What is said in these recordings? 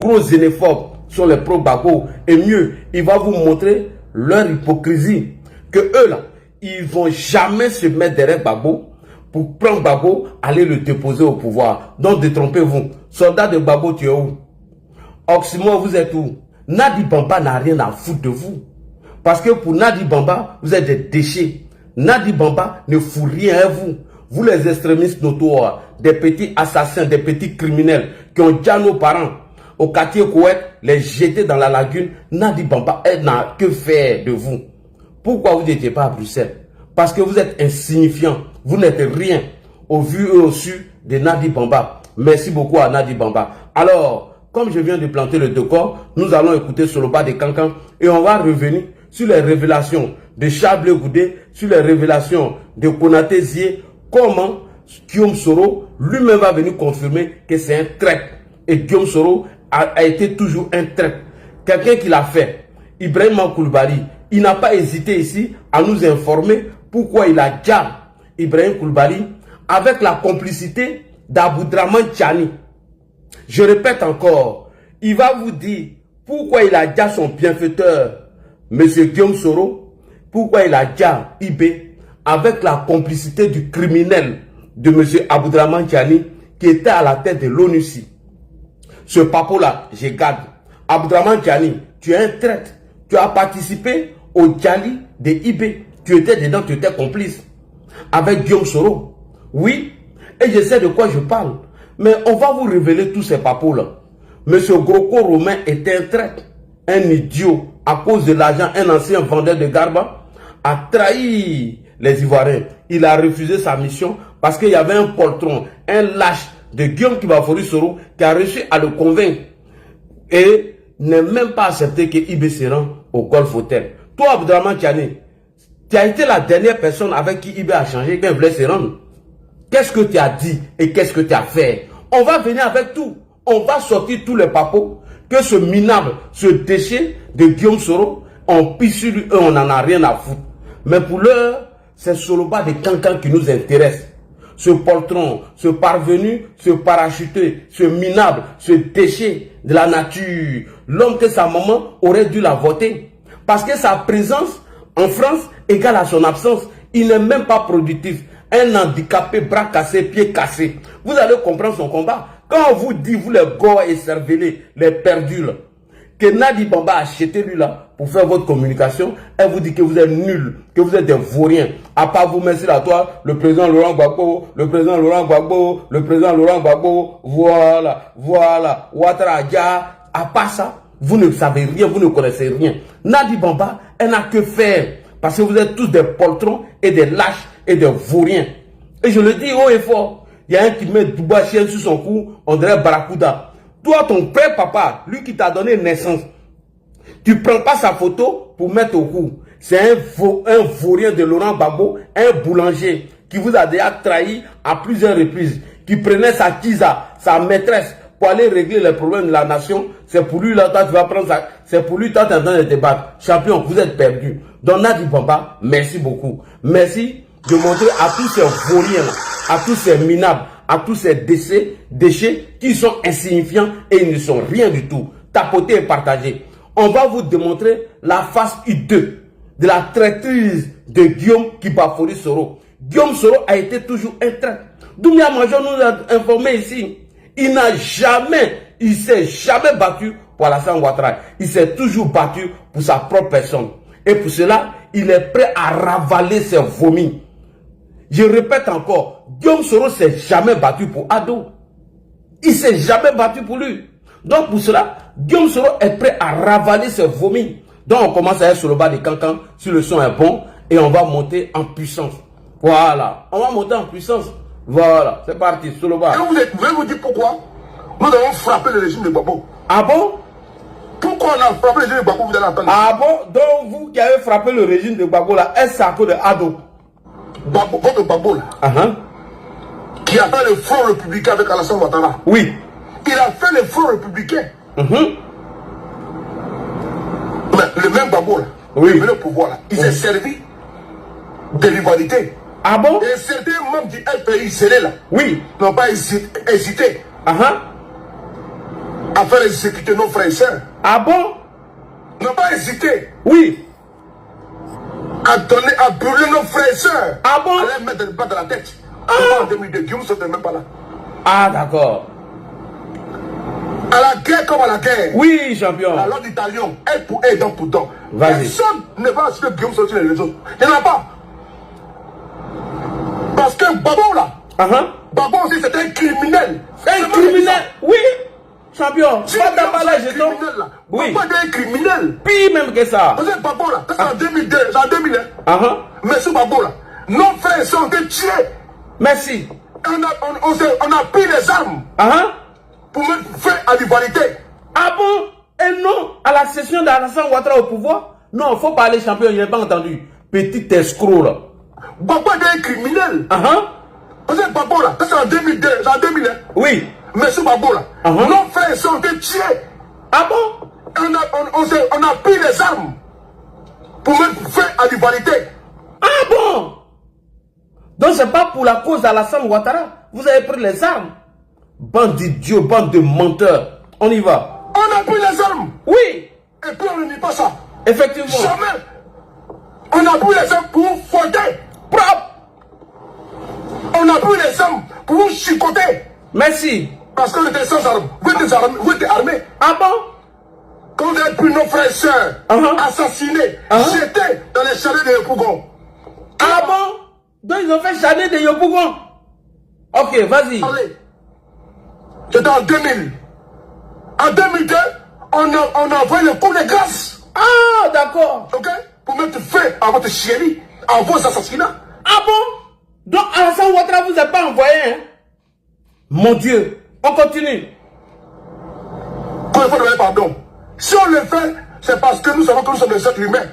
gros xénophobes sont les pro-Gbagbo. Et mieux, il va vous montrer leur hypocrisie. Que eux là, ils vont jamais se mettre derrière Gbagbo pour prendre Gbagbo, aller le déposer au pouvoir. Donc détrompez-vous. Soldat de Gbagbo, tu es où? Oxymore, vous êtes où? Nadi Bamba n'a rien à foutre de vous. Parce que pour Nadi Bamba, vous êtes des déchets. Nadi Bamba ne fout rien à vous. Vous les extrémistes notoires, des petits assassins, des petits criminels qui ont déjà nos parents au quartier Koweït, les jeter dans la lagune, Nadi Bamba n'a que faire de vous. Pourquoi vous n'étiez pas à Bruxelles? Parce que vous êtes insignifiant. Vous n'êtes rien au vu et au su de Nadi Bamba. Merci beaucoup à Nadi Bamba. Alors, comme je viens de planter le décor, nous allons écouter Soloba de Cancan et on va revenir sur les révélations de Charles Goudé, sur les révélations de Konaté Zié, comment Guillaume Soro lui-même va venir confirmer que c'est un traître. Et Guillaume Soro a été toujours un traître. Quelqu'un qui l'a fait, Ibrahima Koulibaly, il n'a pas hésité ici à nous informer pourquoi il a déjà Ibrahim Koulibaly avec la complicité d'Aboudraman Tchani. Je répète encore, il va vous dire pourquoi il a déjà son bienfaiteur, M. Guillaume Soro, pourquoi il a déjà IB avec la complicité du criminel de M. Aboudraman Tchani qui était à la tête de l'ONUCI. Ce papo-là, je garde. Aboudraman Tchani, tu es un traître. Tu as participé au Djali de IB. Tu étais dedans, tu étais complice. Avec Guillaume Soro. Oui, et je sais de quoi je parle. Mais on va vous révéler tous ces papos-là. Monsieur Groko Romain était un traître. Un idiot. À cause de l'argent, un ancien vendeur de Garba a trahi les Ivoiriens. Il a refusé sa mission parce qu'il y avait un poltron, un lâche de Guillaume Kibafori Soro qui a réussi à le convaincre. Et n'est même pas accepté que IB se rend au Golf Hotel. Toi, Aboudraman Tchani, tu as été la dernière personne avec qui IB a changé, qui voulait se rendre. Qu'est-ce que tu as dit et qu'est-ce que tu as fait? On va venir avec tout. On va sortir tous les papos que ce minable, ce déchet de Guillaume Soro, on pisse sur lui, on n'en a rien à foutre. Mais pour l'heure, c'est Soloba de Cancan qui nous intéresse. Ce poltron, ce parvenu, ce parachuté, ce minable, ce déchet de la nature. L'homme que sa maman aurait dû la voter. Parce que sa présence en France égale à son absence. Il n'est même pas productif. Un handicapé, bras cassés, pieds cassés. Vous allez comprendre son combat. Quand on vous dit, vous les gars et cervelés, les perdus là, que Nadi Bamba a acheté lui là pour faire votre communication, elle vous dit que vous êtes nuls, que vous êtes des vauriens. À part vous, merci à toi, le président Laurent Gbagbo, le président Laurent Gbagbo, le président Laurent Gbagbo, voilà, voilà, Ouattara Dia. À part ça, vous ne savez rien, vous ne connaissez rien. Nadi Bamba, elle n'a que faire, parce que vous êtes tous des poltrons et des lâches et des vauriens. Et je le dis haut et fort, il y a un qui met Duba chien sur son cou, on dirait Barracuda. Toi, ton père, papa, lui qui t'a donné naissance, tu prends pas sa photo pour mettre au cou. C'est un vaurien de Laurent Gbagbo, un boulanger qui vous a déjà trahi à plusieurs reprises, qui prenait sa tisa, sa maîtresse, pour aller régler les problèmes de la nation. C'est pour lui, là, toi, tu vas prendre ça. C'est pour lui, toi, tu es en train de débattre. Champion, vous êtes perdu. Donc, Nadi Bamba, merci beaucoup. Merci de montrer à tous ces vauriens, à tous ces minables, à tous ces déchets qui sont insignifiants et ils ne sont rien du tout. Tapoter et partager. On va vous démontrer la face hideux de la traîtrise de Guillaume Kibafori Soro. Guillaume Soro a été toujours un traître. Doumbia Major nous a informé ici. Il s'est jamais battu pour Alassane Ouattara. Il s'est toujours battu pour sa propre personne. Et pour cela, il est prêt à ravaler ses vomis. Je répète encore, Guillaume Soro ne s'est jamais battu pour Ado. Il ne s'est jamais battu pour lui. Donc pour cela, Guillaume Soro est prêt à ravaler ses vomis. Donc on commence à être sur le bas de Cancan, si le son est bon, et on va monter en puissance. Voilà, on va monter en puissance. Voilà, c'est parti, sur le bas. Et vous pouvez vous dire pourquoi nous avons frappé le régime de Gbagbo? Ah bon? Pourquoi on a frappé le régime de Gbagbo, vous allez entendre? Ah bon? Donc vous qui avez frappé le régime de Gbagbo là, est-ce à cause de Ado? Votre Gbagbo là, qui a fait le front républicain avec Alassane Ouattara. Oui. Il a fait le front républicain. Mais le même Gbagbo là, oui, le pouvoir là, il s'est servi de rivalité. Ah bon? Et certains membres du LPI scellés là, oui, n'ont pas hésité à faire exécuter nos frères et sœurs. Ah bon? N'a pas hésité. Oui. À donner, à brûler nos frères et sœurs. Ah bon? À les mettre des balles dans la tête. En 2002, Guillaume Soro n'était même pas là. Ah d'accord. À la guerre comme à la guerre. Oui, champion. La loi du talion, aide pour aide, dent pour dent. Vas-y. Personne ne va acheter Guillaume Soro sur les réseaux. Il n'y en a pas. Parce que Babo là, Babo aussi c'est un criminel. Un criminel? Oui, champion. Si Pas d'emballage, un criminel là, oui. Babo est un criminel. Pire même que ça. Parce que Babo là, c'est en 2002, c'est en 2001. Mais sur Babo là, nos frères sont été tués. Merci. On a pris les armes pour mettre fin à l'humanité. Ah bon? Et non, à la session d'Alassane Ouattara au pouvoir? Non, il ne faut pas aller champion, il n'a pas entendu. Petit escroc là. Babo est un criminel. Parce que Babo là, c'est en 2002, c'est en 2001. Oui. Mais sur Babo là, nos frères sont été tués. Ah bon? On a pris les armes pour mettre fin à l'humanité. Ah bon? Donc c'est pas pour la cause d'Alassane Ouattara. Vous avez pris les armes. Bande d'idiots, bande de menteurs. On y va. On a pris les armes. Oui. Et puis on ne nie pas ça. Effectivement. Jamais. On a pris les armes pour vous fouetter. Propre. On a pris les armes pour vous chicoter. Merci. Parce qu'on était sans armes. Vous êtes armés. Ah bon? Quand vous avez pris nos frères et sœurs, assassinés, jetés dans les chalets de Yopougon. Ah bon? Donc ils ont fait chalet de Yopougon. Ok, vas-y. Allez. C'était en 2000. En 2002, on a envoyé le coup de grâce. Ah, d'accord. Ok? Pour mettre fin à votre chérie, à vos assassinats. Ah bon? Donc Alassane Ouattara vous a pas envoyé, hein? Mon Dieu. On continue. Quand il faut demander pardon. Si on le fait, c'est parce que nous savons que nous sommes des êtres humains.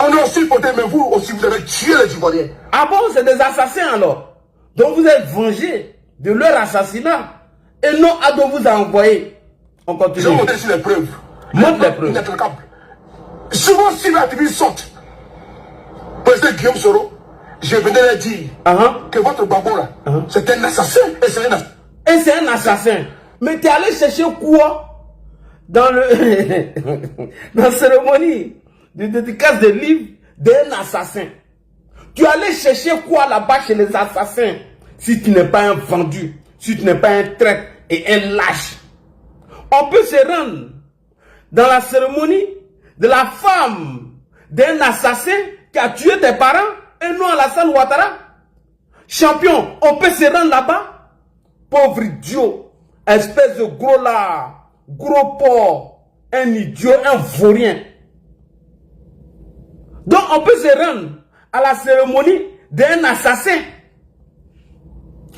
On a aussi porté, mais vous aussi, vous avez tué les Ivoiriens. Ah bon, c'est des assassins alors? Donc vous êtes vengés de leur assassinat et non Ado vous a envoyé. On continue. Je vais montrer ici les preuves. Montre les preuves. Inattaquables. Souvent, si l'activiste sortent, président Guillaume Soro, je venais leur dire que votre Babo là, c'est un assassin et c'est un assassin. Et c'est un assassin. Mais tu es allé chercher quoi dans le dans la cérémonie de dédicace de livres d'un assassin? Tu es allé chercher quoi là-bas chez les assassins si tu n'es pas un vendu, si tu n'es pas un traître et un lâche? On peut se rendre dans la cérémonie de la femme d'un assassin qui a tué tes parents et non Alassane Ouattara. Champion, on peut se rendre là-bas? Pauvre idiot, espèce de gros lard, gros porc, un idiot, un vaurien. Donc on peut se rendre à la cérémonie d'un assassin.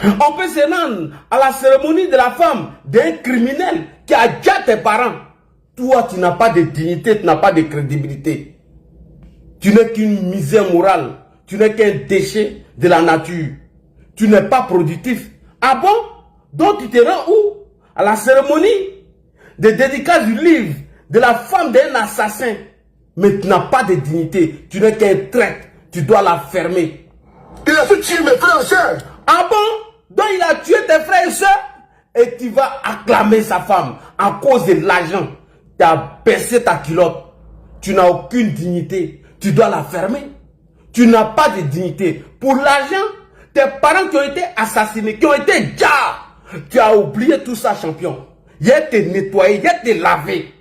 On peut se rendre à la cérémonie de la femme d'un criminel qui a déjà tes parents. Toi, tu n'as pas de dignité, tu n'as pas de crédibilité. Tu n'es qu'une misère morale. Tu n'es qu'un déchet de la nature. Tu n'es pas productif. Ah bon? Donc tu te rends où? À la cérémonie de dédicace du livre de la femme d'un assassin. Mais tu n'as pas de dignité. Tu n'es qu'un traître. Tu dois la fermer. Il a fait tuer mes frères et sœurs. Ah bon? Donc il a tué tes frères et sœurs? Et tu vas acclamer sa femme à cause de l'argent. Tu as baissé ta culotte. Tu n'as aucune dignité. Tu dois la fermer. Tu n'as pas de dignité. Pour l'argent, tes parents qui ont été assassinés, qui ont été déjà. Tu as oublié tout ça, champion. Il a été nettoyé, il a été lavé.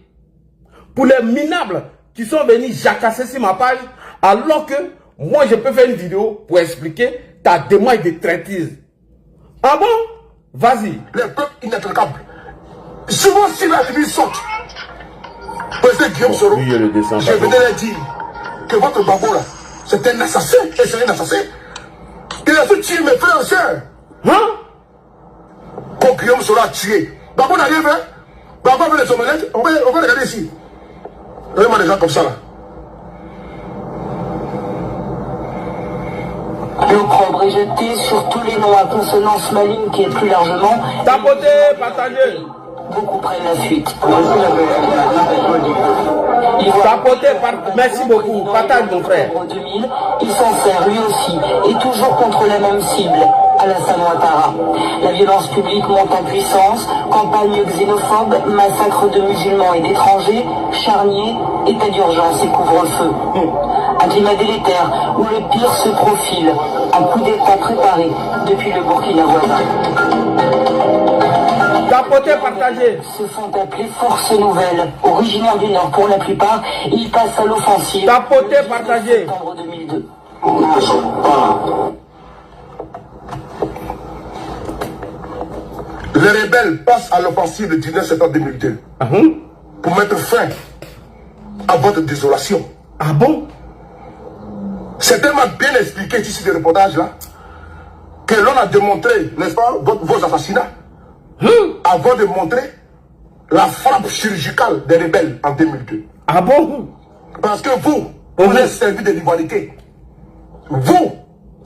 Pour les minables qui sont venus jacasser sur ma page, alors que moi je peux faire une vidéo pour expliquer ta démarche de traitise. Ah bon? Vas-y. Les peuples inattaquables. Souvent, si la famille saute, président Guillaume Soro, je venais leur dire que votre Babo là, c'est un assassin et c'est un assassin. Il a fait tuer mes frères et sœurs. Quand Guillaume Soro a tué, Babo n'a rien fait. Babo avait les omelettes. On va regarder ici. Regardez-moi des gens comme ça là. L'opprobre est jeté sur tous les noms à consonance maligne qui est plus largement. Tapotez, partagez. Beaucoup prennent la fuite. Tapotez, merci beaucoup. Partage mon frère. 2000, il s'en sert lui aussi, et toujours contre la même cible. Alassane Ouattara. La violence publique monte en puissance, campagne xénophobe, massacre de musulmans et d'étrangers, charniers, état d'urgence et couvre-feu. Un climat délétère où le pire se profile, un coup d'état préparé depuis le Burkina voisin. Tapotez, partagez. Se font appeler Force Nouvelle. Originaires du Nord pour la plupart, ils passent à l'offensive. Tapotez, partagez. Septembre 2002. Les rebelles passent à l'offensive le 19 septembre 2002 pour mettre fin à votre désolation. Ah bon? C'est tellement bien expliqué ici sur le reportage là que l'on a démontré, n'est-ce pas, vos assassinats avant de montrer la frappe chirurgicale des rebelles en 2002. Ah bon? Parce que vous êtes servi de l'ivoirité. Vous,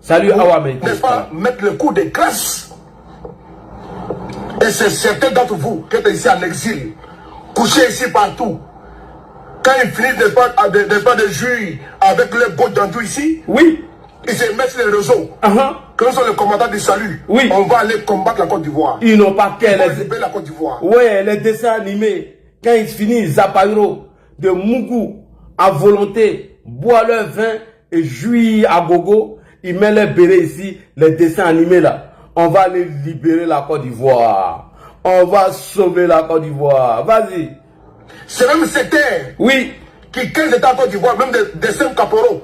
salut Awame, n'est-ce pas, mettre le coup de grâce. Et c'est certains d'entre vous qui êtes ici en exil, couchés ici partout. Quand ils finissent n'est pas de jouir avec les gouttes d'endoux ici, oui, ils se mettent sur les réseaux. Quand nous sommes les commandants du salut, oui, on va aller combattre la Côte d'Ivoire. Ils n'ont pas qu'à la Côte d'Ivoire. Ouais, les dessins animés, quand ils finissent Zapairo, de Mougou, à volonté, boire leur vin et jouir à gogo, ils mettent les bérets ici, les dessins animés là. On va aller libérer la Côte d'Ivoire. On va sauver la Côte d'Ivoire. Vas-y. C'est même ces terres, oui, qui, quand ils étaient en Côte d'Ivoire, même des 5 caporaux,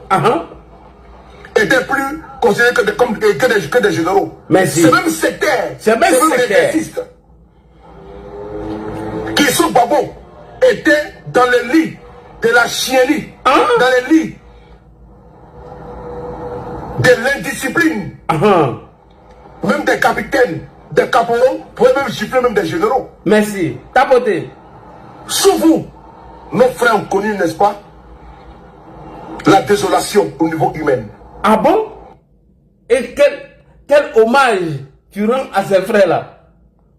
étaient plus considérés que des généraux. C'est même ces terres, c'est même des grévistes qui sont babos, étaient dans les lits de la chienlit, dans les lits de l'indiscipline. Même des capitaines, des caporaux, pouvaient même gifler même des généraux. Merci. Tapotez. Sous vous, nos frères ont connu, n'est-ce pas, la désolation au niveau humain. Ah bon? Et quel hommage tu rends à ces frères-là?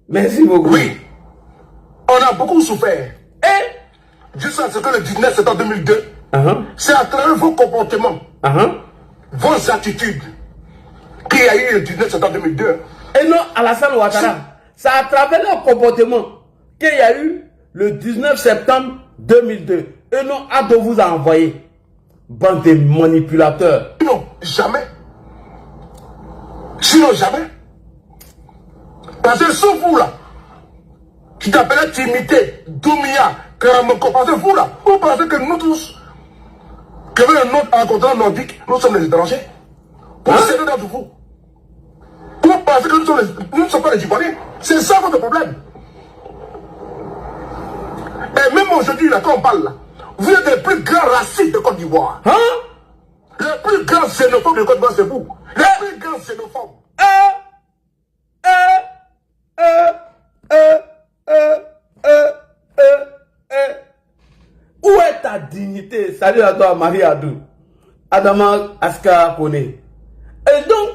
Merci beaucoup. Oui. On a beaucoup souffert. Et jusqu'à ce que le 19 septembre 2002, c'est à travers vos comportements, vos attitudes, qu'il y a eu le 19 septembre 2002. Et non, Alassane Ouattara, c'est à travers leur comportement qu'il y a eu le 19 septembre 2002. Et non, Ado vous a envoyé. Bande de manipulateurs. Non, jamais. Sinon, jamais. Parce que sous vous là, qui t'appelait Timité, Doumia, Karamoko, parce que vous là, vous pensez que nous tous, que le nôtre en continent nordique, nous sommes les étrangers. Pour certains d'entre vous. Vous pensez que nous ne sommes pas les Ivoiriens. C'est ça votre problème. Et même aujourd'hui, là, quand on parle là, vous êtes les plus grands racistes de Côte d'Ivoire. Les plus grands xénophobes de Côte d'Ivoire, c'est vous. Les plus grands xénophobes. Où est ta dignité? Salut à toi, Marie Adou. Adama Aska Kone. Et donc,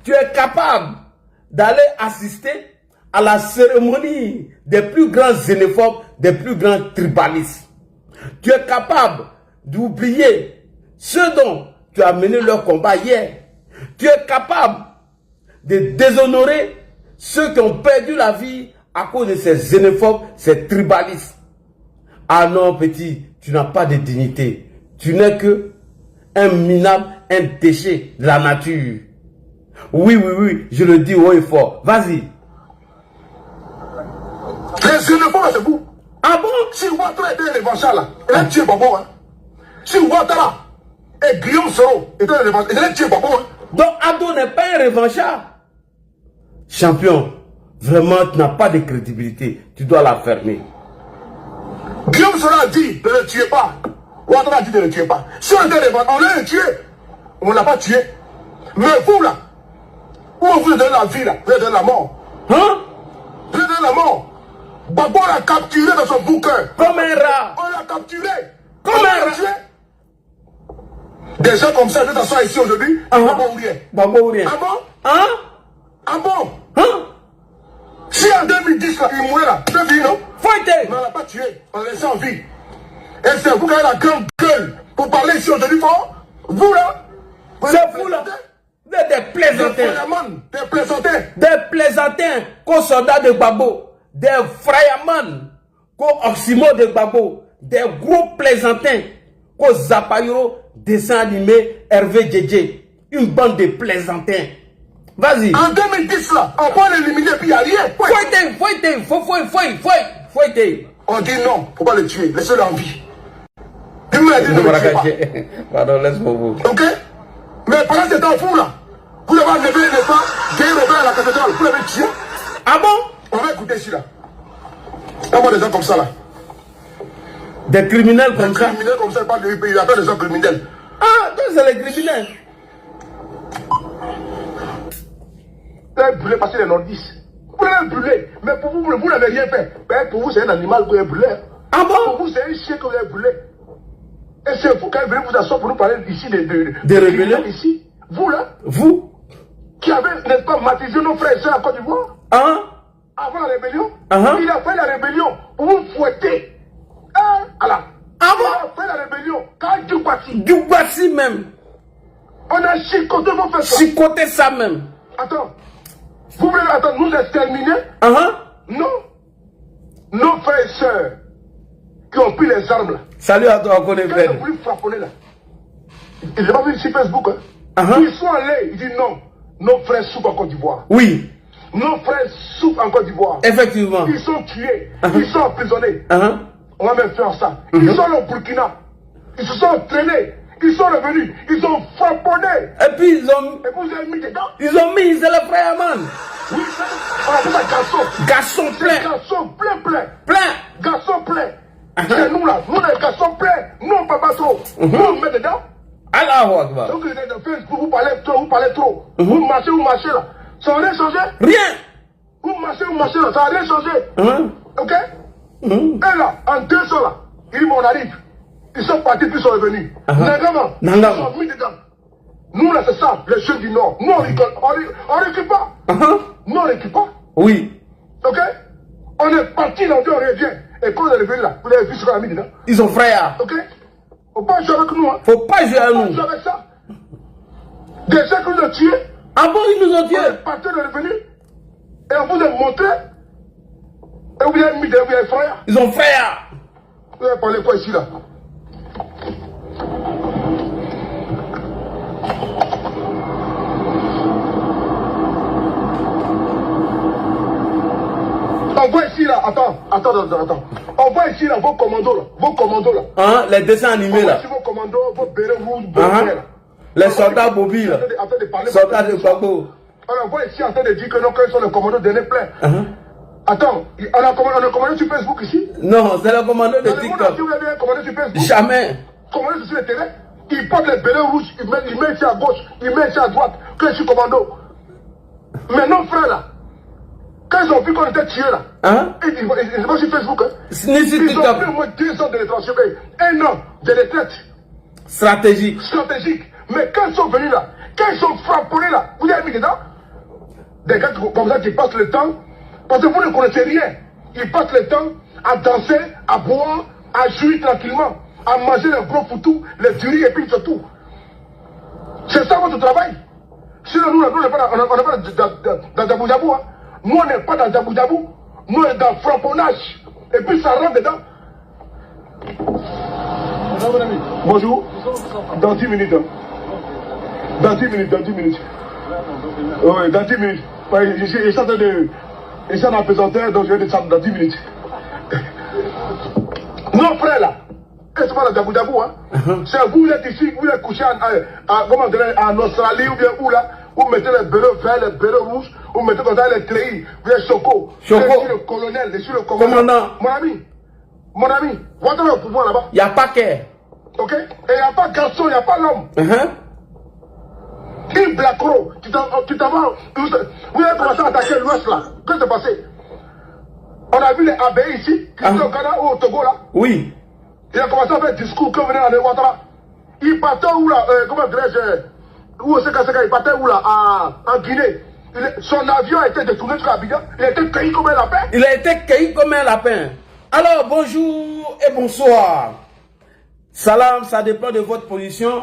tu es capable d'aller assister à la cérémonie des plus grands xénophobes, des plus grands tribalistes. Tu es capable d'oublier ce dont tu as mené leur combat hier. Tu es capable de déshonorer ceux qui ont perdu la vie à cause de ces xénophobes, ces tribalistes. Ah non, petit, tu n'as pas de dignité. Tu n'es que un minable, un déchet de la nature. Oui, oui, oui, je le dis haut et fort. Vas-y. Les xénophobes, c'est vous. Ah bon? Si Ouattara était un revanchard là, il a tué Babo. Si Ouattara et Guillaume Soro étaient un revanchard, il a tué Babo. Donc Ado n'est pas un revanchard. Champion, vraiment, tu n'as pas de crédibilité. Tu dois la fermer. Guillaume Soro a dit ne le tuez pas. Ouattara a dit ne le tuez pas. Si on était un revanchard, on l'a tué. On ne l'a pas tué. Mais vous là, où vous donnez la vie là, vous donnez la mort. Vous donnez la mort. Babo l'a capturé dans son bouquin. Comme un rat. On l'a capturé. Comme un rat. Des gens comme ça, nous t'assoient ici aujourd'hui. Babo ou rien. Babo ou rien. Ah bon? Hein? Ah bon? Si en 2010, là, il mourait là, c'est fini, non? Fouette. Mais on l'a pas tué, on l'a laissé en vie. Et c'est vous qui avez la grande gueule pour parler ici aujourd'hui fort. Vous là? C'est vous là. Des plaisantins. Des plaisantins. Des plaisantins qu'aux soldats de Gbagbo. Des frayaman qu'aux oxymo de Gbagbo. Des gros plaisantins qu'aux Zapayoro, dessin animé Hervé Djedje. Une bande de plaisantins. Vas-y. En 2010 là, on va l'éliminer puis il n'y a rien. Fouette. On dit non, faut pas le tuer, laissez-le en vie. Pardon, laisse-moi vous. Ok? Mais pendant ce temps fou là, vous l'avez enlevé, n'est pas? Guérir le à la cathédrale, vous l'avez tué. Ah bon? On va écouter ici là. Comment des gens comme ça là? Des criminels comme ça? Des criminels comme ça, il appelle des gens criminels. Ah, donc c'est les criminels. Vous l'avez brûlé parce qu'il est nordiste. Vous l'avez brûlé, mais pour vous, vous n'avez rien fait. Mais pour vous, c'est un animal que vous avez brûlé. Ah bon? Pour vous, c'est un chien que vous avez brûlé. Et c'est vous, quand vous venez vous asseoir pour nous parler ici des rébellions ici. Vous là? Vous? Qui avez, n'est-ce pas, matisé nos frères et sœurs à Côte d'Ivoire? Hein? Avant la rébellion? Uh-huh. Il a fait la rébellion pour vous fouetter. Hein? Alors. Ah bon? Il a fait la rébellion quand Djoubassi même. On a chicoté vos frères. Chicoté ça même. Attends. Vous voulez attendre, nous exterminer? Non. Nos frères et sœurs qui ont pris les armes là. Salut à toi, on connaît bien. Quand ils ont voulu frapponner là, ils n'ont pas vu sur Facebook. Hein? Ils sont allés, ils disent non. Nos frères souffrent en Côte d'Ivoire. Oui. Nos frères souffrent en Côte d'Ivoire. Effectivement. Ils sont tués. Ils sont emprisonnés. On va même faire ça. Ils sont au Burkina. Ils se sont entraînés. Ils sont revenus. Ils ont frapponné. Et puis ils ont... Et vous avez mis dedans. Ils ont mis, c'est le frère man. Oui, on appelle ça garçon. Garçon plein. Garçon plein. Garçon plein. C'est nous là. Nous les garçons pleins. Nous on ne peut pas trop. Nous on met dedans. Allahu Akbar. Donc vous êtes dans Facebook, vous parlez trop. Vous marchez là. Ça n'a rien changé. Rien. Vous marchez là. Ça n'a rien changé. Ok? Et là, en 2 ans là, on arrive. Ils sont partis puis ils sont revenus. Nangama. Ils sont mis dedans. Nous là c'est ça, les jeunes du Nord. Nous on récupère pas. Nous on récupère pas. Oui. Ok? On est parti là, on revient. Et quand on est revenu là, vous avez vu ce qu'on a mis dedans. Ils sont frères. Ok? Faut pas jouer avec nous. Hein. Faut pas jouer avec nous. Faut pas jouer avec ça. Des gens qui nous ont tués. Ah bon, ils nous ont tués? On est parti, on est revenu. Et on vous a montré. Et vous avez mis des frères. Ils ont frères. Vous avez parlé quoi ici là? On voit ici là, attends. On voit ici là vos commandos là. Les dessins animés là. On voit ici vos commandos, vos bérets rouges, vos là. Les soldats Bobby là. Soldats de Gbagbo. On voit ici en train de dire que nos cœurs sont les commandos de plein. Attends, on a commandé sur Facebook ici? Non, c'est le commando de TikTok. Vous avez commandé sur Facebook? Jamais. Commandé sur le terrain? Il porte les bérets rouges, il met ici à gauche, il met ici à droite, que je suis commando. Mais nos frères là, quand ils ont vu qu'on était tués là, ils vont sur Facebook. Ils ont pris au moins 2 ans de rétention, 1 an de retraite. Stratégique. Mais quand ils sont venus là, quand ils sont frapponnés là, vous avez mis dedans? Des gars comme ça qui passent le temps, parce que vous ne connaissez rien. Ils passent le temps à danser, à boire, à jouer tranquillement, à manger les gros foutous, les duris et puis c'est tout. C'est ça votre travail. Sinon nous, on n'est pas dans Djabou Djabou. Hein. Nous, on n'est pas dans Djabou Djabou. Nous, on est dans frapponnage. Et puis ça rentre dedans. Bonjour. Dans 10 minutes. Hein. Dans 10 minutes. Oui, dans 10 minutes. Ouais, je suis en apesanteur, donc je vais descendre dans 10 minutes. Nos frères là, c'est pas dans Djabou Djabou. Hein. C'est vous, vous êtes ici, vous êtes couché en Australie ou bien où là. Vous mettez les bérets verts, les bérets rouges, vous mettez comme ça les treillis, vous êtes Choco. Je suis le colonel, je suis le commandant. Mon ami, votre le pouvoir là-bas. Il n'y a pas qu'un. Ok? Et il n'y a pas garçon, il n'y a pas l'homme. Une Blacro, tu t'en vas. Vous avez commencé à attaquer l'Ouest là. Qu'est-ce qui s'est passé? On a vu les abeilles ici, qui sont au Ghana ou au Togo là. Oui. Il a commencé à faire un discours que venait à Ouattara. Il partait où là, comment dirais-je? Où c'est il partait où là? En Guinée. Son avion a été détourné sur Abidjan. Il a été cueilli comme un lapin. Alors, bonjour et bonsoir. Salam, ça dépend de votre position.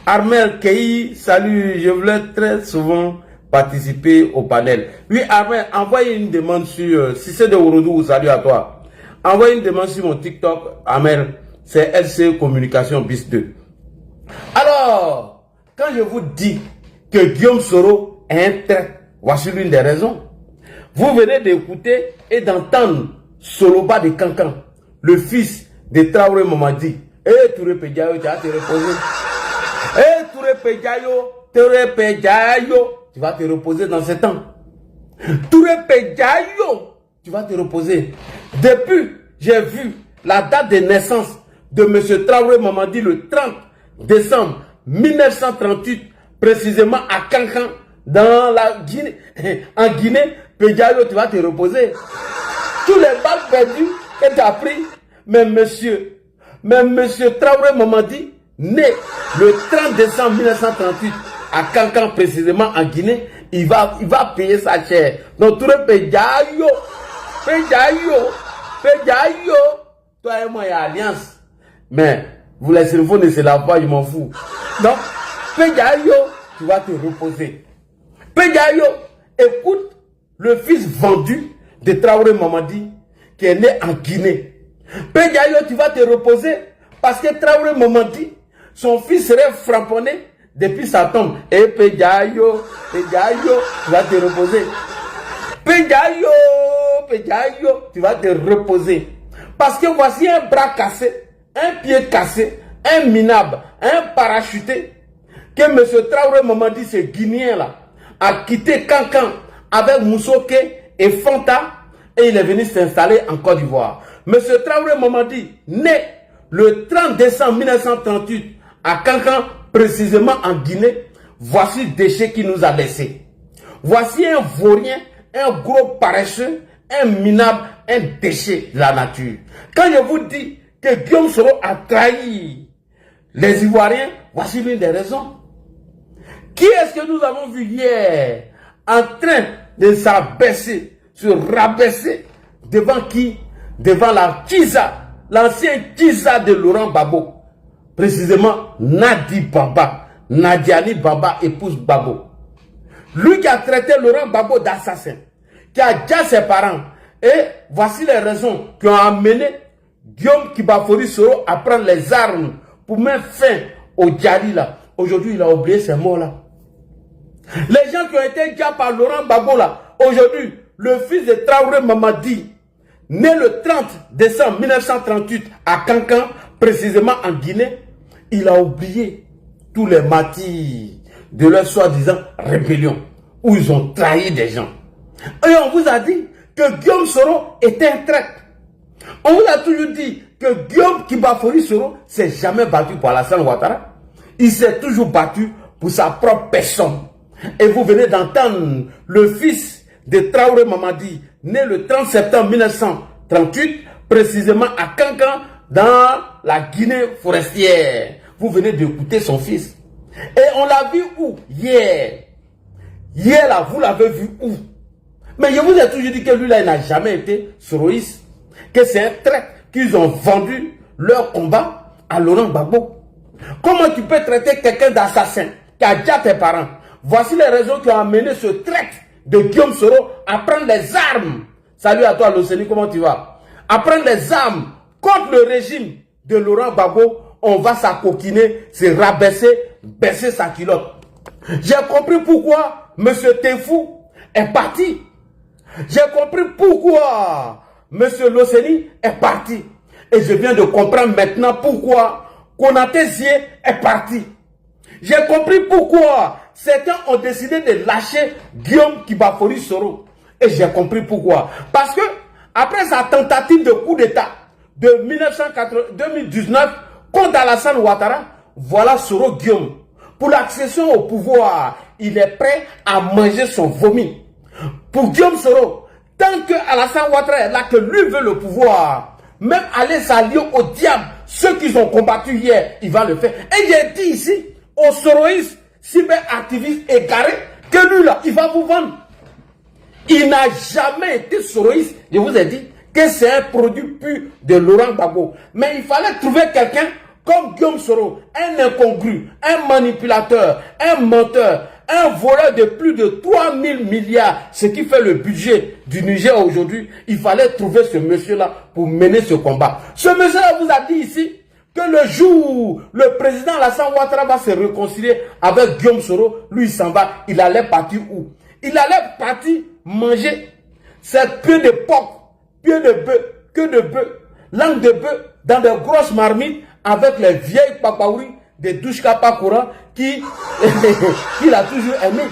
Armel Kei, salut, je voulais très souvent participer au panel. Oui, Armel, envoyez une demande sur, si c'est de Ouroudou, salut à toi. Envoyez une demande sur mon TikTok, Armel, c'est LC Communication bis 2. Alors, quand je vous dis que Guillaume Soro est un traître, voici l'une des raisons. Vous venez d'écouter et d'entendre Soloba de Kankan, le fils de Traoré Mamadi. Eh, Touré Pédiayo, tu vas te reposer. Eh, Touré Pédiayo, tu vas te reposer dans ce temps. Touré Pédiayo, tu vas te reposer. Depuis, j'ai vu la date de naissance de M. Traoré Mamadi le 30 décembre 1938, précisément à Kankan, dans la Guinée. En Guinée, Pédiayo, tu vas te reposer. Tous les balles perdues que tu as pris, mais monsieur Traoré Mamadi, né le 30 décembre 1938 à Kankan, précisément en Guinée, il va payer sa chair. Donc, Touré Pédiayo, toi et moi, il y a alliance. Mais, vous les cerveaux ne se lavent pas, je m'en fous. Donc, Pédiayo, tu vas te reposer. Pédiayo, écoute le fils vendu de Traoré Mamadi qui est né en Guinée. Pédiayo, tu vas te reposer parce que Traoré Mamadi, son fils serait frapponné depuis sa tombe. Et Pédiayo, tu vas te reposer. Pédiayo, tu vas te reposer. Parce que voici un bras cassé, un pied cassé, un minable, un parachuté, que M. Traoré Mamadi, ce Guinéen là, a quitté Kankan avec Moussoke et Fanta et il est venu s'installer en Côte d'Ivoire. M. Traoré Mamadi, né le 30 décembre 1938 à Kankan, précisément en Guinée, voici le déchet qu'il nous a laissé. Voici un vaurien, un gros paresseux, un minable, un déchet de la nature. Quand je vous dis que Guillaume Soro a trahi les Ivoiriens, voici l'une des raisons. Qui est-ce que nous avons vu hier en train de s'abaisser, se rabaisser devant qui? Devant la Kiza, l'ancien Kiza de Laurent Gbagbo. Précisément Nadiani Baba, épouse Gbagbo. Lui qui a traité Laurent Gbagbo d'assassin, qui a déjà ses parents. Et voici les raisons qui ont amené Guillaume Kibafori Soro à prendre les armes pour mettre fin au Djali là. Aujourd'hui, il a oublié ces mots-là. Les gens qui ont été déjà par Laurent Gbagbo là, aujourd'hui, le fils de Traoré Mamadi, né le 30 décembre 1938 à Kankan, précisément en Guinée, il a oublié tous les martyrs de leur soi-disant rébellion, où ils ont trahi des gens. Et on vous a dit que Guillaume Soro était un traître. On vous a toujours dit que Guillaume Kibafori Soro s'est jamais battu pour Alassane Ouattara. Il s'est toujours battu pour sa propre personne. Et vous venez d'entendre le fils de Traoré Mamadi, né le 30 septembre 1938, précisément à Kankan, dans la Guinée forestière. Vous venez d'écouter son fils. Et on l'a vu où? Hier. Hier là, vous l'avez vu où? Mais je vous ai toujours dit que lui là, il n'a jamais été soroïste. Que c'est un traître qu'ils ont vendu leur combat à Laurent Gbagbo. Comment tu peux traiter quelqu'un d'assassin qui a déjà tes parents? Voici les raisons qui ont amené ce traître de Guillaume Soro à prendre les armes. Salut à toi, Locénie, comment tu vas? À prendre les armes contre le régime de Laurent Gbagbo. On va s'acoquiner, se rabaisser, baisser sa culotte. J'ai compris pourquoi M. Tefou est parti. J'ai compris pourquoi M. Locénie est parti. Et je viens de comprendre maintenant pourquoi Konaté Zie est parti. J'ai compris pourquoi certains ont décidé de lâcher Guillaume Kibafori Soro. Et j'ai compris pourquoi. Parce que après sa tentative de coup d'État de 2019 contre Alassane Ouattara, voilà Soro Guillaume. Pour l'accession au pouvoir, il est prêt à manger son vomi. Pour Guillaume Soro, tant que Alassane Ouattara est là, que lui veut le pouvoir, même aller s'allier au diable, ceux qui ont combattu hier, il va le faire. Et j'ai dit ici, aux soroïstes, cyberactivistes égarés, que lui là, il va vous vendre. Il n'a jamais été soroïste. Je vous ai dit que c'est un produit pur de Laurent Gbagbo. Mais il fallait trouver quelqu'un comme Guillaume Soro, un incongru, un manipulateur, un menteur, un voleur de plus de 3000 milliards, ce qui fait le budget du Niger aujourd'hui, il fallait trouver ce monsieur-là pour mener ce combat. Ce monsieur-là vous a dit ici que le jour le président Alassane Ouattara va se réconcilier avec Guillaume Soro, lui il s'en va, il allait partir où? Il allait partir manger ses pieds de porc, pieds de bœuf, queue de bœuf, langue de bœuf, dans de grosses marmites avec les vieilles papaouris de Douchka Pakoura qu'il a toujours aimé.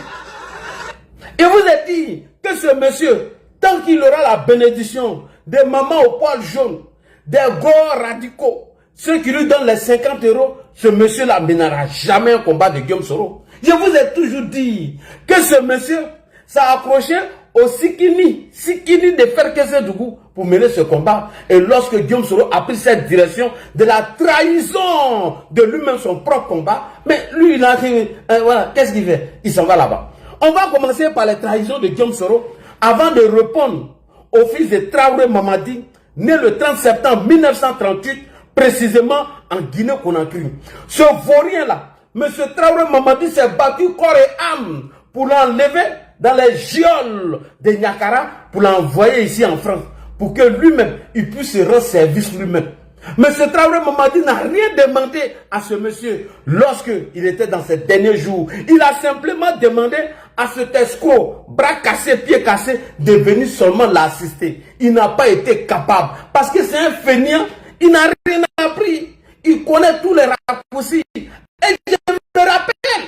Et vous a dit que ce monsieur, tant qu'il aura la bénédiction des mamans au poil jaune, des gros radicaux, ceux qui lui donnent les 50 €, ce monsieur-là mènera jamais un combat de Guillaume Soro. Je vous ai toujours dit que ce monsieur s'est accroché au Sikini de faire Kessé Dougou pour mener ce combat. Et lorsque Guillaume Soro a pris cette direction de la trahison de lui-même, son propre combat, mais lui, il a dit, voilà, qu'est-ce qu'il fait? Il s'en va là-bas. On va commencer par les trahisons de Guillaume Soro avant de répondre au fils de Traoré Mamadi, né le 30 septembre 1938, précisément en Guinée-Conakry. Ce vaurien-là, M. Traoré Mamadi s'est battu corps et âme pour l'enlever dans les geôles de Niakara, pour l'envoyer ici en France, pour que lui-même, il puisse se rendre service lui-même. M. Traoré Mamadi n'a rien demandé à ce monsieur lorsqu'il était dans ses derniers jours. Il a simplement demandé à cet escroc, bras cassés, pieds cassés, de venir seulement l'assister. Il n'a pas été capable, parce que c'est un fainéant. Il n'a rien appris. Il connaît tous les raccourcis. Et je me rappelle,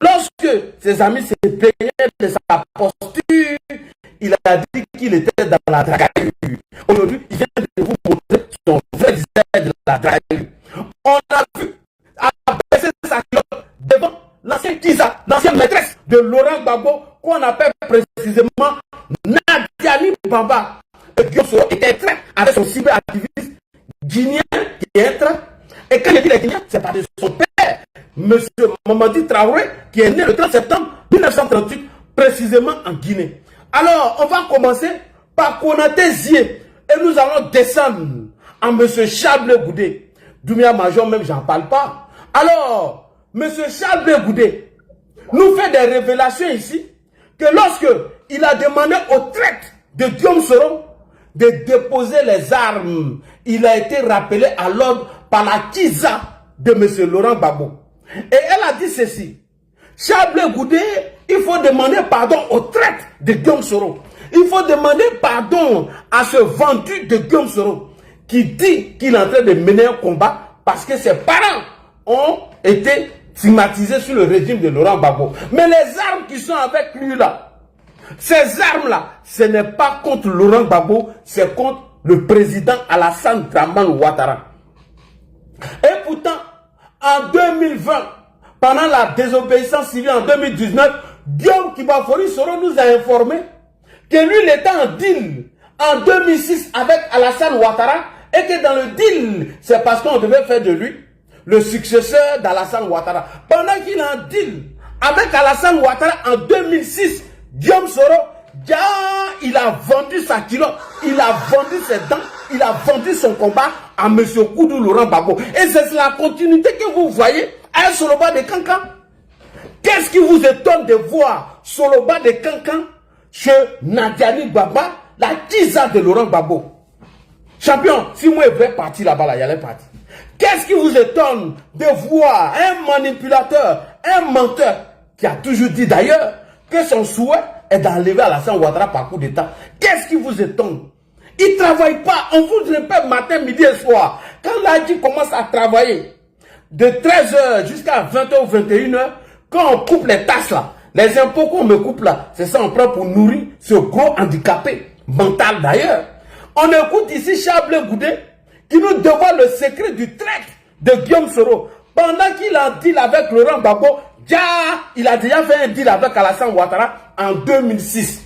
lorsque ses amis se plaignaient de sa posture, il a dit qu'il était dans la draguerie. Aujourd'hui, il vient de vous montrer son vrai visage de la draguerie. On a vu abaisser sa culotte devant l'ancienne Kiza, l'ancienne maîtresse de Laurent Gbagbo, qu'on appelle précisément Nadiani Bamba. Guillaume Soro était train avec son cyberactiviste guinéen qui est train. Et quand je dis les Guinéens, c'est pas de son père, M. Mamadi Traoré, qui est né le 30 septembre 1938, précisément en Guinée. Alors, on va commencer par Konaté Zié. Et nous allons descendre en M. Charles Goudé. Doumia Major, même, j'en parle pas. Alors, M. Charles Goudé nous fait des révélations ici que lorsque il a demandé au traître de Guillaume Soro de déposer les armes, il a été rappelé à l'ordre par la Kiza de M. Laurent Gbagbo. Et elle a dit ceci: Charles Goudé, il faut demander pardon au traître de Guillaume Soro. Il faut demander pardon à ce vendu de Guillaume Soro qui dit qu'il est en train de mener un combat parce que ses parents ont été stigmatisés sur le régime de Laurent Gbagbo. Mais les armes qui sont avec lui là, ces armes-là, ce n'est pas contre Laurent Gbagbo, c'est contre le président Alassane Dramane Ouattara. Et pourtant, en 2020, pendant la désobéissance civile en 2019, Guillaume Kibafori Soro nous a informé que lui, il était en deal en 2006 avec Alassane Ouattara et que dans le deal, c'est parce qu'on devait faire de lui le successeur d'Alassane Ouattara. Pendant qu'il est en deal avec Alassane Ouattara en 2006, Guillaume Soro, il a vendu sa culotte, il a vendu ses dents, il a vendu son combat à M. Koudou Laurent Gbagbo. Et c'est la continuité que vous voyez à Soloba de Kankan. Qu'est-ce qui vous étonne de voir Soloba de Kankan chez Nadiani Baba, la Kiza de Laurent Gbagbo? Champion, si moi je vais partir là-bas, il y a les partis. Qu'est-ce qui vous étonne de voir un manipulateur, un menteur, qui a toujours dit d'ailleurs que son souhait est d'enlever Alassane Ouattara par coup d'État? Qu'est-ce qui vous étonne? Il ne travaille pas, on vous répète matin, midi et soir. Quand l'ADI commence à travailler de 13h jusqu'à 20h ou 21h, quand on coupe les tasses là, les impôts qu'on me coupe là, c'est ça on prend pour nourrir ce gros handicapé, mental d'ailleurs. On écoute ici Charles Goudé qui nous dévoile le secret du traître de Guillaume Soro. Pendant qu'il a deal avec Laurent Gbagbo, il a déjà fait un deal avec Alassane Ouattara en 2006.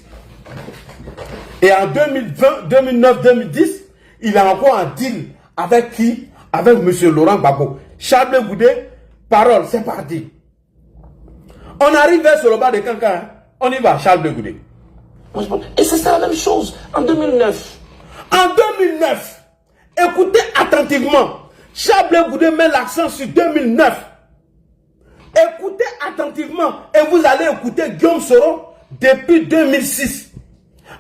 Et en 2020, 2009, 2010, il a encore un deal avec qui? Avec M. Laurent Gbagbo. Charles Goudé, parole, c'est parti. On arrive sur le bas de Kankan. On y va, Charles Goudé. Et c'est la même chose en 2009. En 2009, écoutez attentivement Charles Blé Goudé met l'accent sur 2009. Écoutez attentivement et vous allez écouter Guillaume Soro depuis 2006.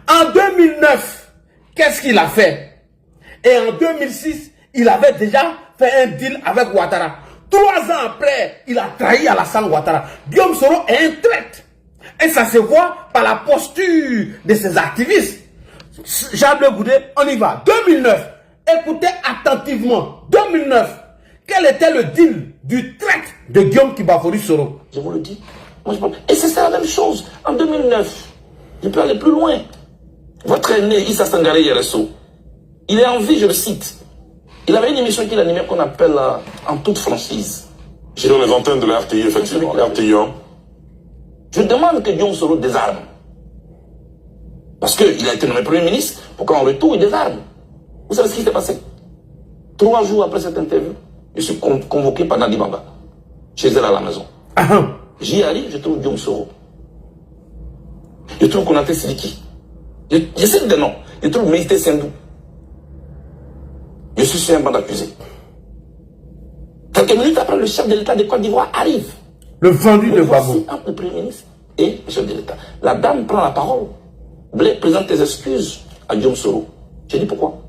En 2009, qu'est-ce qu'il a fait? Et en 2006, il avait déjà fait un deal avec Ouattara. 3 ans après, il a trahi Alassane Ouattara. Guillaume Soro est un traître. Et ça se voit par la posture de ses activistes. Charles Blé Goudé, on y va. 2009, écoutez attentivement. 2009, quel était le deal du traître de Guillaume Kibafori Soro? Je vous le dis. Moi, et c'est la même chose. En 2009, je peux aller plus loin. Votre aîné, Issa Sangaré Yereso, il est en vie, je le cite. Il avait une émission qu'il animait qu'on appelle En toute franchise. Sur les antennes de la RTI, effectivement. RTI 1. Je demande que Guillaume Soro désarme. Parce qu'il a été nommé Premier ministre pour qu'en retour, il désarme. Vous savez ce qui s'est passé? 3 jours après cette interview, je suis convoqué par Nadi Bamba, chez elle à la maison. J'y arrive, je trouve Guillaume Soro. Je trouve Konaté Sidiki. Je sais des noms. Je trouve Méité Sendou. Je suis sur un banc d'accusés. Quelques minutes après, le chef de l'État de Côte d'Ivoire arrive. Le vendu de Gbagbo. Entre le Premier ministre et le chef de l'État. La dame prend la parole. Blé présente tes excuses à Guillaume Soro. Je dis pourquoi?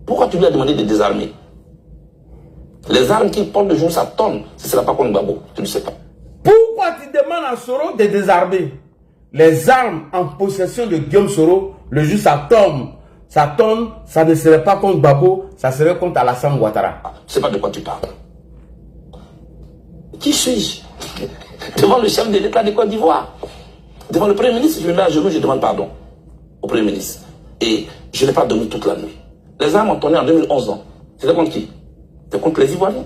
Pourquoi tu lui as demandé de désarmer? Les armes qu'il porte de jour, ça tonne. Ce ne sera pas contre Gbagbo. Tu ne sais pas. Pourquoi tu demandes à Soro de désarmer? Les armes en possession de Guillaume Soro, le jour ça tombe, ça ne serait pas contre Gbagbo, ça serait contre Alassane Ouattara. Je ne sais pas de quoi tu parles. Qui suis-je? Devant le chef de l'État de Côte d'Ivoire, devant le Premier ministre, je me mets à genoux, je demande pardon au Premier ministre. Et je n'ai pas dormi toute la nuit. Les armes ont tourné en 2011 ans. C'était contre qui? C'était contre les Ivoiriens.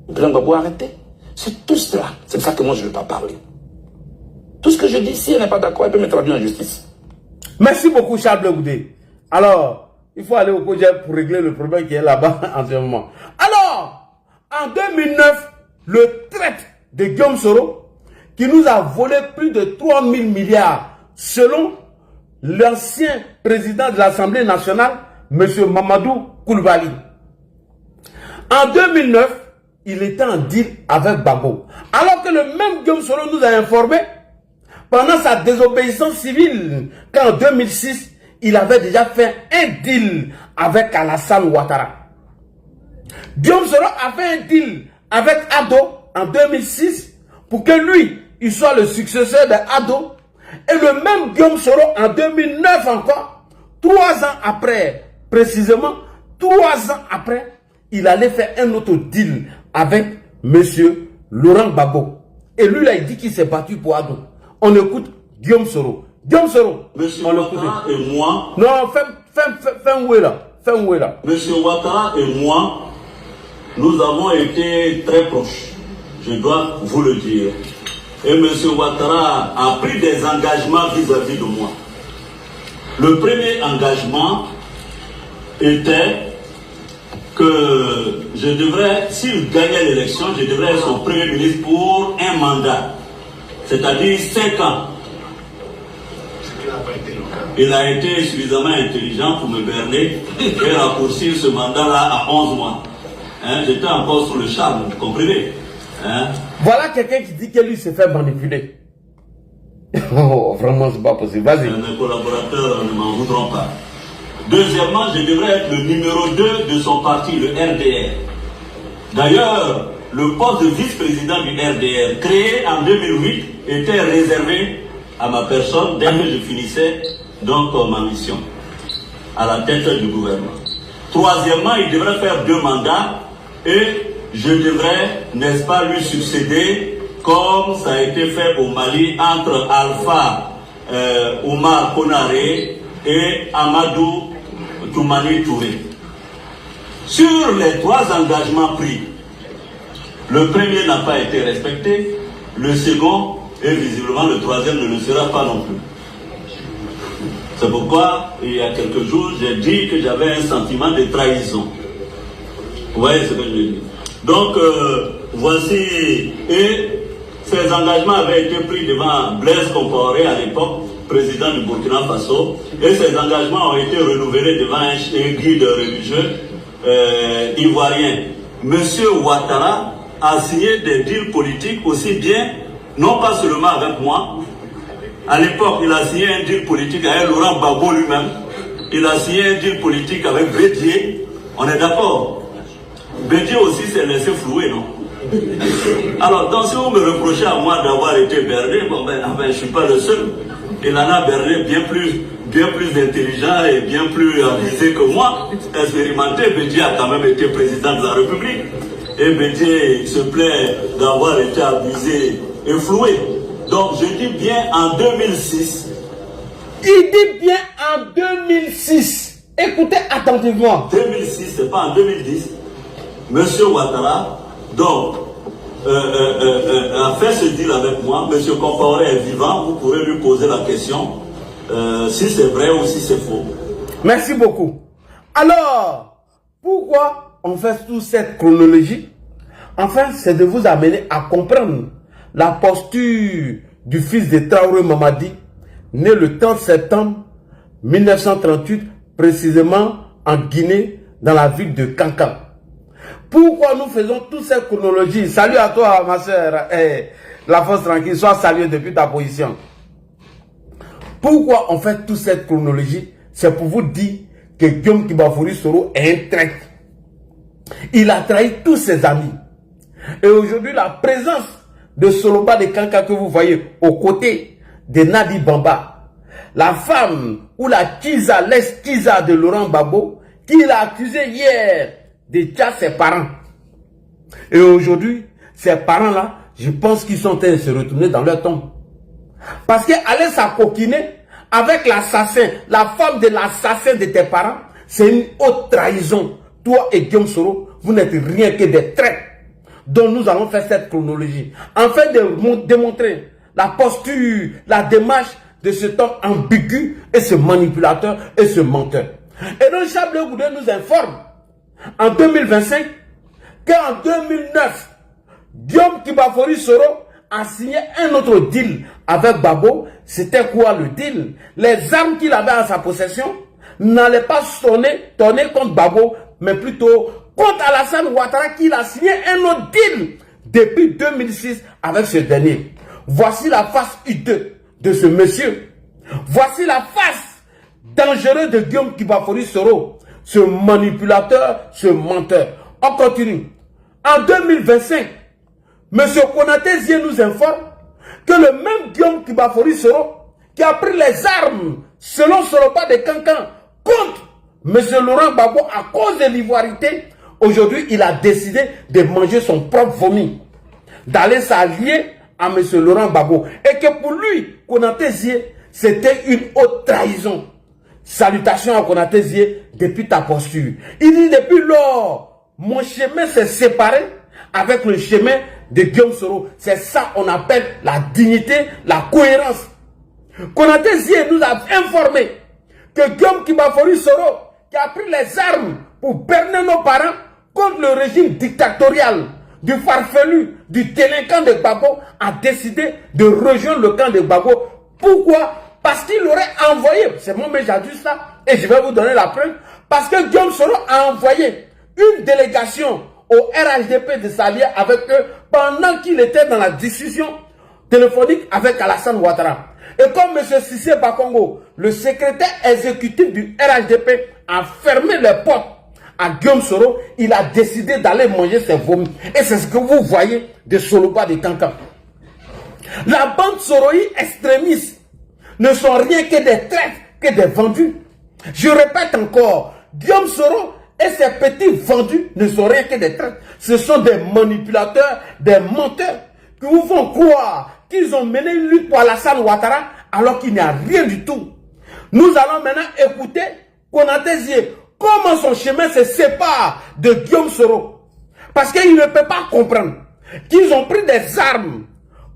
Le président Gbagbo a arrêté. C'est tout cela. C'est de ça que moi je ne veux pas parler. Tout ce que je dis, si elle n'est pas d'accord, elle peut me traduire en justice. Merci beaucoup, Charles Blé Goudé. Alors, il faut aller au Kojab pour régler le problème qui est là-bas en ce moment. Alors, en 2009, le traître de Guillaume Soro, qui nous a volé plus de 3 000 milliards, selon l'ancien président de l'Assemblée nationale, M. Mamadou Koulibaly. En 2009, il était en deal avec Gbagbo. Alors que le même Guillaume Soro nous a informé, pendant sa désobéissance civile, qu'en 2006, il avait déjà fait un deal avec Alassane Ouattara. Guillaume Soro a fait un deal avec Ado en 2006 pour que lui, il soit le successeur de Ado. Et le même Guillaume Soro en 2009 encore, 3 ans après, précisément, 3 ans après, il allait faire un autre deal avec M. Laurent Gbagbo. Et lui, là, il dit qu'il s'est battu pour Ado. On écoute Guillaume Soro. Guillaume Soro. Monsieur Ouattara et moi. Non, fais où là. Monsieur Ouattara et moi, nous avons été très proches. Je dois vous le dire. Et monsieur Ouattara a pris des engagements vis-à-vis de moi. Le premier engagement était que je devrais, s'il gagnait l'élection, je devrais être son premier ministre pour un mandat. C'est-à-dire 5 ans. Il a été suffisamment intelligent pour me berner et raccourcir ce mandat-là à 11 mois. Hein, j'étais encore sous le charme, vous comprenez? Hein? Voilà quelqu'un qui dit que lui s'est fait manipuler. Oh, vraiment, c'est pas possible. Vas-y. Mes collaborateurs ne m'en voudront pas. Deuxièmement, je devrais être le numéro 2 de son parti, le RDR. D'ailleurs, le poste de vice-président du RDR, créé en 2008, était réservé à ma personne dès que je finissais donc ma mission à la tête du gouvernement. Troisièmement, il devrait faire 2 mandats et je devrais, n'est-ce pas, lui succéder comme ça a été fait au Mali entre Alpha Oumar Konaré et Amadou Toumani Touré. Sur les 3 engagements pris, le premier n'a pas été respecté, le second et visiblement le troisième ne le sera pas non plus. C'est pourquoi, il y a quelques jours, j'ai dit que j'avais un sentiment de trahison. Vous voyez ce que je veux dire? Donc, voici, et ces engagements avaient été pris devant Blaise Compaoré à l'époque, président du Burkina Faso, et ces engagements ont été renouvelés devant un guide religieux ivoirien, M. Ouattara, a signé des deals politiques aussi bien, non pas seulement avec moi. À l'époque, il a signé un deal politique avec Laurent Gbagbo lui-même. Il a signé un deal politique avec Bédié. On est d'accord. Bédié aussi s'est laissé flouer, non? Alors, donc si vous me reprochez à moi d'avoir été berné, bon ben, je ne suis pas le seul. Il en a berné bien plus intelligent et bien plus avisé que moi. Expérimenté, Bédié a quand même été président de la République. Et Bédié se plaît d'avoir été abusé et floué. Donc je dis bien en 2006. Il dit bien en 2006. Écoutez attentivement. 2006, c'est pas en 2010. Monsieur Ouattara, donc, a fait ce deal avec moi. Monsieur Compaoré est vivant. Vous pourrez lui poser la question si c'est vrai ou si c'est faux. Merci beaucoup. Alors, pourquoi on fait toute cette chronologie? Enfin, c'est de vous amener à comprendre la posture du fils de Traoré Mamadi, né le 30 septembre 1938, précisément en Guinée, dans la ville de Kankan. Pourquoi nous faisons toute cette chronologie? Salut à toi, ma soeur. La force tranquille, sois salué depuis ta position. Pourquoi on fait toute cette chronologie? C'est pour vous dire que Guillaume Kibafouri Soro est un traître. Il a trahi tous ses amis. Et aujourd'hui, la présence de Soloba de Kanka que vous voyez aux côtés de Nadi Bamba, la femme ou la Kiza, l'ex-Kiza de Laurent Gbagbo, qui l'a accusé hier de tuer ses parents. Et aujourd'hui, ces parents-là, je pense qu'ils sont en train de se retourner dans leur tombe. Parce qu'aller s'acoquiner avec l'assassin, la femme de l'assassin de tes parents, c'est une haute trahison. Toi et Guillaume Soro, vous n'êtes rien que des traîtres. Donc nous allons faire cette chronologie, afin de démontrer la posture, la démarche de cet homme ambigu et ce manipulateur et ce menteur. Et donc Chablé Goudé nous informe en 2025 qu'en 2009, Guillaume Kibafouri Soro a signé un autre deal avec Gbagbo. C'était quoi le deal? Les armes qu'il avait en sa possession n'allaient pas tourner contre Gbagbo, mais plutôt contre Alassane Ouattara, qu'il a signé un autre deal depuis 2006 avec ce dernier. Voici la face hideux de ce monsieur. Voici la face dangereuse de Guillaume Kibafouri Soro, ce manipulateur, ce menteur. On continue. En 2025, M. Konaté Zie nous informe que le même Guillaume Kibafouri Soro, qui a pris les armes, selon Soloba de Kankan, contre M. Laurent Gbagbo à cause de l'ivoirité, aujourd'hui, il a décidé de manger son propre vomi, d'aller s'allier à M. Laurent Gbagbo. Et que pour lui, Konaté Zie, c'était une haute trahison. Salutations à Konaté Zie depuis ta posture. Il dit depuis lors, mon chemin s'est séparé avec le chemin de Guillaume Soro. C'est ça qu'on appelle la dignité, la cohérence. Konaté Zie nous a informé que Guillaume Kibafouri Soro, qui a pris les armes pour berner nos parents contre le régime dictatorial du farfelu, du délinquant de Gbagbo, a décidé de rejoindre le camp de Gbagbo. Pourquoi? Parce qu'il aurait envoyé, c'est moi mais j'ai dit ça, et je vais vous donner la preuve, parce que Guillaume Soro a envoyé une délégation au RHDP de s'allier avec eux pendant qu'il était dans la discussion téléphonique avec Alassane Ouattara. Et comme M. Cissé Bakongo, le secrétaire exécutif du RHDP, a fermé les portes à Guillaume Soro, il a décidé d'aller manger ses vomis. Et c'est ce que vous voyez de Soloba de Kankan. La bande Soroï extrémiste ne sont rien que des traîtres, que des vendus. Je répète encore, Guillaume Soro et ses petits vendus ne sont rien que des traîtres. Ce sont des manipulateurs, des menteurs qui vous font croire qu'ils ont mené une lutte pour Alassane Ouattara alors qu'il n'y a rien du tout. Nous allons maintenant écouter Konaté Zie, comment son chemin se sépare de Guillaume Soro. Parce qu'il ne peut pas comprendre qu'ils ont pris des armes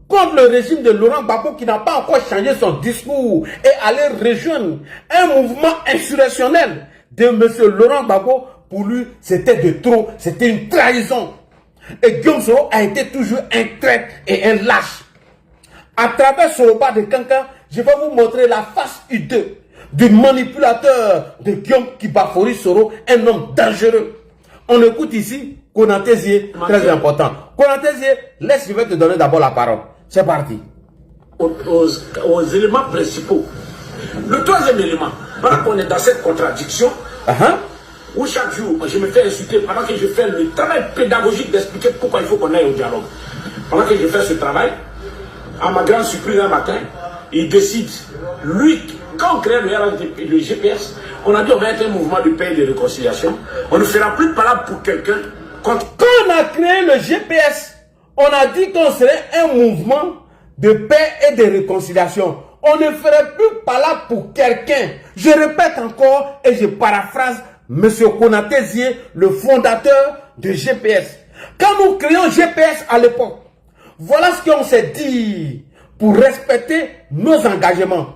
contre le régime de Laurent Gbagbo qui n'a pas encore changé son discours et aller rejoindre un mouvement insurrectionnel de M. Laurent Gbagbo. Pour lui, c'était de trop, c'était une trahison. Et Guillaume Soro a été toujours un traître et un lâche. À travers Soloba de Kankan, je vais vous montrer la face hideuse du manipulateur de Guillaume Kibafouri Soro, un homme dangereux. On écoute ici Konaté Zié, très important. Konaté Zié, laisse, je vais te donner d'abord la parole. C'est parti. Aux éléments principaux. Le troisième élément, pendant qu'on est dans cette contradiction, où chaque jour, je me fais insulter pendant que je fais le travail pédagogique d'expliquer pourquoi il faut qu'on aille au dialogue. Pendant que je fais ce travail, à ma grande surprise un matin, il décide, lui, quand on crée le GPS, on a dit on va être un mouvement de paix et de réconciliation. On ne fera plus parler pour quelqu'un contre... Quand on a créé le GPS, on a dit qu'on serait un mouvement de paix et de réconciliation. On ne ferait plus parler pour quelqu'un. Je répète encore et je paraphrase M. Konaté Zié, le fondateur de GPS. Quand nous créons GPS à l'époque, voilà ce qu'on s'est dit pour respecter nos engagements.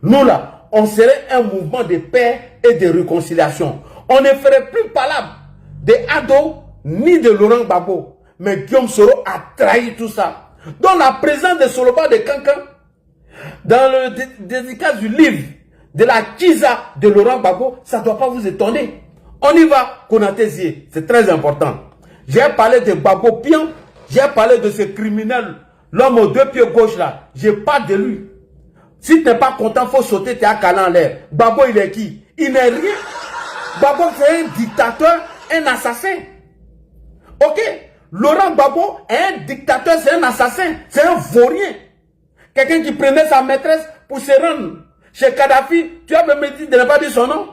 Nous là, on serait un mouvement de paix et de réconciliation. On ne ferait plus parler des Ado ni de Laurent Gbagbo. Mais Guillaume Soro a trahi tout ça. Donc la présence de Soloba de Kankan dans le dédicace du livre de la Kiza de Laurent Gbagbo, ça ne doit pas vous étonner. On y va, Konaté Zié, c'est très important. J'ai parlé de Gbagbo Pian, j'ai parlé de ce criminel, l'homme aux 2 pieds gauche là. Je parle de lui. Si tu n'es pas content, il faut sauter, tu es à Calan en l'air. Gbagbo, il est qui? Il n'est rien. Gbagbo, c'est un dictateur, un assassin. Ok? Laurent Gbagbo est un dictateur, c'est un assassin, c'est un vaurien. Quelqu'un qui prenait sa maîtresse pour se rendre chez Kadhafi. Tu as même dit de ne pas dire son nom.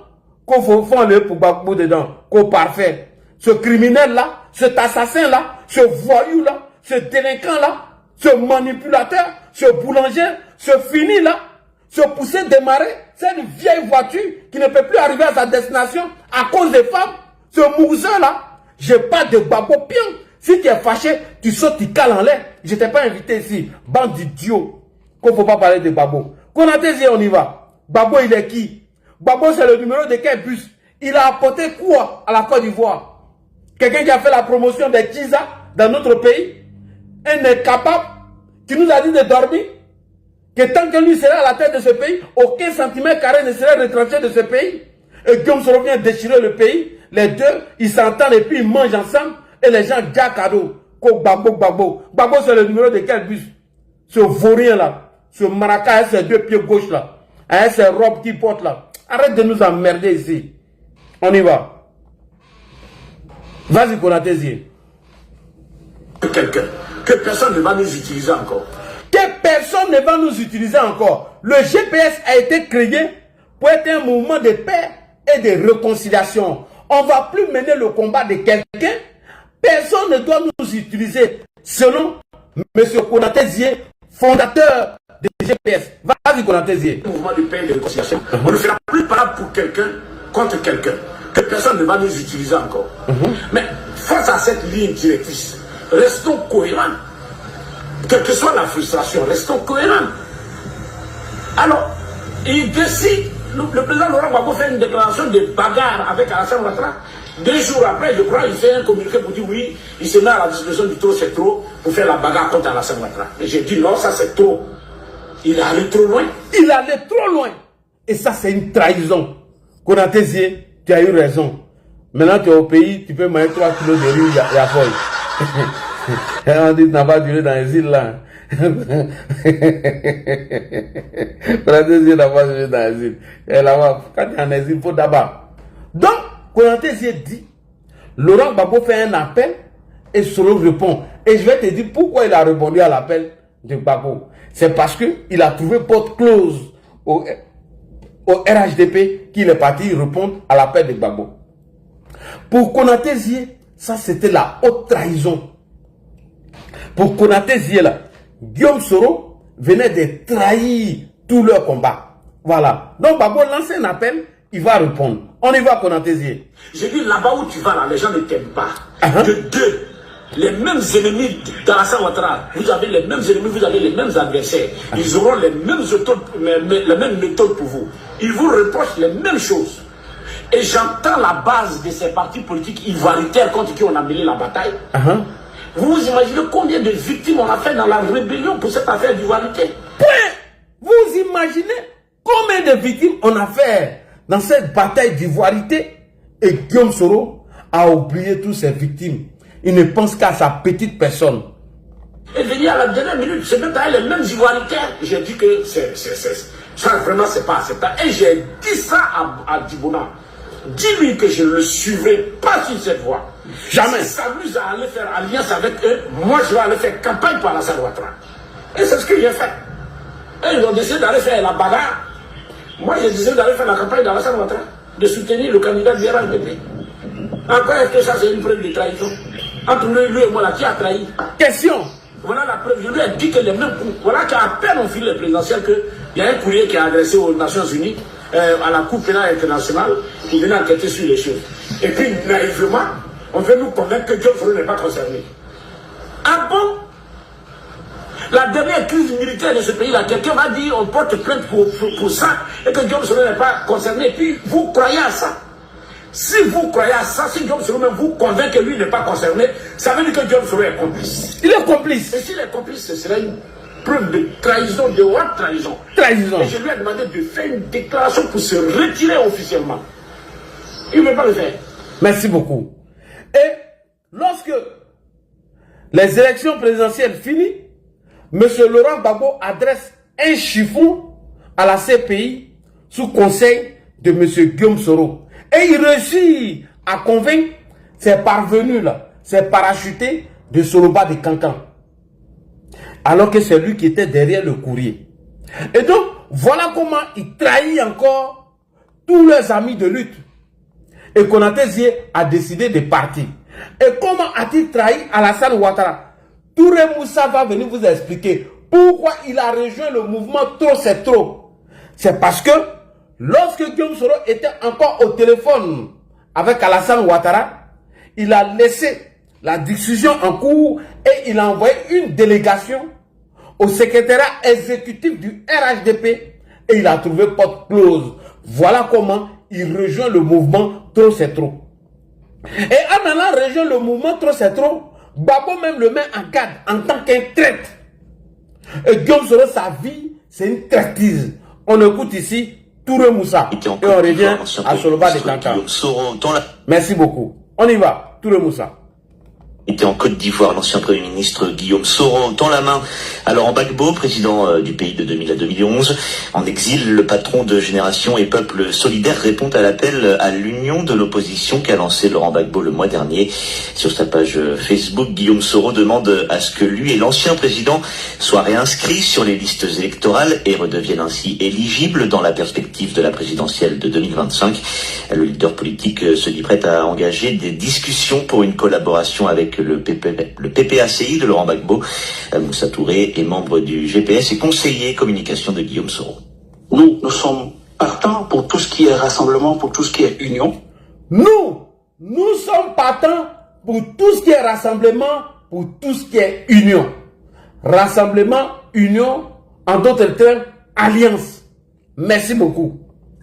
Qu'on faut enlever pour Gbagbo dedans. Qu'au parfait. Ce criminel-là, cet assassin-là, ce voyou-là, ce délinquant-là, ce manipulateur, ce boulanger, ce fini-là, ce poussé démarrer, c'est une vieille voiture qui ne peut plus arriver à sa destination à cause des femmes. Ce mousin-là, je parle de Gbagbo Pian. Si tu es fâché, tu sautes, tu cales en l'air. Je ne t'ai pas invité ici. Bande d'idiots. Qu'on ne faut pas parler de Gbagbo. Konaté Zié, on y va. Gbagbo, il est qui? Gbagbo, c'est le numéro de quel bus? Il a apporté quoi à la Côte d'Ivoire? Quelqu'un qui a fait la promotion des Kiza dans notre pays? Un incapable qui nous a dit de dormir? Que tant que lui serait à la tête de ce pays, aucun centimètre carré ne serait retranché de ce pays? Et Guillaume Soro vient déchirer le pays. Les deux, ils s'entendent et puis ils mangent ensemble. Et les gens gardent cadeau. Gbagbo. Gbagbo, c'est le numéro de quel bus? Ce vaurien là. Ce maraca avec ses 2 pieds gauche là. Avec ses robes qu'il porte là. Arrête de nous emmerder ici. On y va. Vas-y, Konaté Zié. Quelqu'un. Que personne ne va nous utiliser encore. Que personne ne va nous utiliser encore. Le GPS a été créé pour être un mouvement de paix et de réconciliation. On ne va plus mener le combat de quelqu'un. Personne ne doit nous utiliser. Selon M. Konaté Zié, fondateur de GPS. Vas-y, Konaté Zié. Mouvement de paix et de réconciliation. On ne fera plus parler pour quelqu'un contre quelqu'un. Que personne ne va nous utiliser encore. Mais face à cette ligne directrice, restons cohérents. Quelle que soit la frustration, restons cohérents. Alors, il décide, le président Laurent Gbagbo fait une déclaration de bagarre avec Alassane Ouattara. 2 jours après, je crois, il fait un communiqué pour dire oui, il se met à la disposition du trop, c'est trop, pour faire la bagarre contre Alassane Ouattara. Et j'ai dit non, ça c'est trop. Il est allé trop loin. Il est allé trop loin. Et ça, c'est une trahison. Konaté Zié, tu as eu raison. Maintenant, tu es au pays, tu peux manger 3 kilos de riz, il y a folle. On dit, tu n'as pas duré dans les îles là. Konaté Zié n'a pas duré dans les îles. Et là-bas, quand tu es en exil, il faut d'abord. Donc, Konaté Zié dit, Laurent Gbagbo fait un appel et Soro répond. Et je vais te dire pourquoi il a répondu à l'appel de Gbagbo. C'est parce qu'il a trouvé porte close au RHDP qu'il est parti répondre à l'appel de Gbagbo. Pour Konaté Zié, ça c'était la haute trahison. Pour Konaté Zié là, Guillaume Soro venait de trahir tout leur combat. Voilà. Donc Gbagbo lance un appel, il va répondre. On y va, Konaté Zié. J'ai dit là-bas où tu vas là, les gens ne t'aiment pas. De deux, les mêmes ennemis d'Alassane Ouattara, vous avez les mêmes ennemis, vous avez les mêmes adversaires. Ils auront les mêmes méthodes pour vous. Ils vous reprochent les mêmes choses. Et j'entends la base de ces partis politiques ivoiritaires contre qui on a mêlé la bataille. Vous vous imaginez combien de victimes on a fait dans la rébellion pour cette affaire d'ivoirité? Vous imaginez combien de victimes on a fait dans cette bataille d'ivoirité? Et Guillaume Soro a oublié toutes ses victimes. Il ne pense qu'à sa petite personne. Et venir à la dernière minute, c'est même les mêmes Ivoiriens. J'ai dit que ça vraiment c'est pas acceptable. Et j'ai dit ça à Dibona. Dis-lui que je ne le suivrai pas sur cette voie. Jamais. S'il s'amuse à aller faire alliance avec eux, moi je vais aller faire campagne pour Alassane Ouattara. Et c'est ce que j'ai fait. Et ils ont décidé d'aller faire la bagarre. Moi j'ai décidé d'aller faire la campagne d'Alassane Ouattara, de soutenir le candidat du RHDP. Encore est-ce que ça c'est une preuve de trahison? Entre lui et moi là, qui a trahi? Question. Voilà la preuve. Je lui ai dit que les mêmes coups. Voilà qu'à peine on file les présidentielles, qu'il y a un courrier qui est adressé aux Nations Unies, à la Cour pénale internationale, qui venait enquêter sur les choses. Et puis, naïvement, on veut nous convaincre que Diop Soro n'est pas concerné. Ah bon? La dernière crise militaire de ce pays-là, quelqu'un va dire on porte plainte pour ça, et que Diop Soro n'est pas concerné. Et puis, vous croyez à ça? Si vous croyez à ça, si Diop Soro même vous convainc que lui n'est pas concerné, ça veut dire que Diop Soro est complice. Il est complice. Et s'il est complice, ce serait une preuve de trahison, de haute trahison. Trahison. Et je lui ai demandé de faire une déclaration pour se retirer officiellement. Il ne veut pas le faire. Merci beaucoup. Et lorsque les élections présidentielles finissent, M. Laurent Gbagbo adresse un chiffon à la CPI sous conseil de M. Guillaume Soro. Et il réussit à convaincre ces parvenus là, ces parachutés de Soloba de Cancan. Alors que c'est lui qui était derrière le courrier. Et donc, voilà comment il trahit encore tous leurs amis de lutte. Et Konaté Zie a décidé de partir. Et comment a-t-il trahi Alassane Ouattara? Touré Moussa va venir vous expliquer pourquoi il a rejoint le mouvement Trop c'est trop. C'est parce que lorsque Guillaume Soro était encore au téléphone avec Alassane Ouattara, il a laissé la discussion en cours et il a envoyé une délégation au secrétariat exécutif du RHDP et il a trouvé porte close. Voilà comment il rejoint le mouvement Trop c'est trop. Et en allant rejoindre le mouvement Trop c'est trop, Gbagbo même le met en garde en tant qu'un traître. Et Guillaume Soro, sa vie, c'est une traîtrise. On écoute ici Touré Moussa. Et on revient à Soloba de Cancan. Merci beaucoup. On y va. Touré Moussa. Était en Côte d'Ivoire, l'ancien Premier ministre Guillaume Soro tend la main à Laurent Gbagbo, président du pays de 2000 à 2011. En exil, le patron de Génération et Peuple Solidaire répond à l'appel à l'union de l'opposition qu'a lancé Laurent Gbagbo le mois dernier. Sur sa page Facebook, Guillaume Soro demande à ce que lui et l'ancien président soient réinscrits sur les listes électorales et redeviennent ainsi éligibles dans la perspective de la présidentielle de 2025. Le leader politique se dit prêt à engager des discussions pour une collaboration avec le PPACI de Laurent Gbagbo. Moussa Touré est membre du GPS et conseiller communication de Guillaume Soro. Nous sommes partants pour tout ce qui est rassemblement, pour tout ce qui est union. Nous sommes partants pour tout ce qui est rassemblement, pour tout ce qui est union. Rassemblement, union, en d'autres termes, alliance. Merci beaucoup.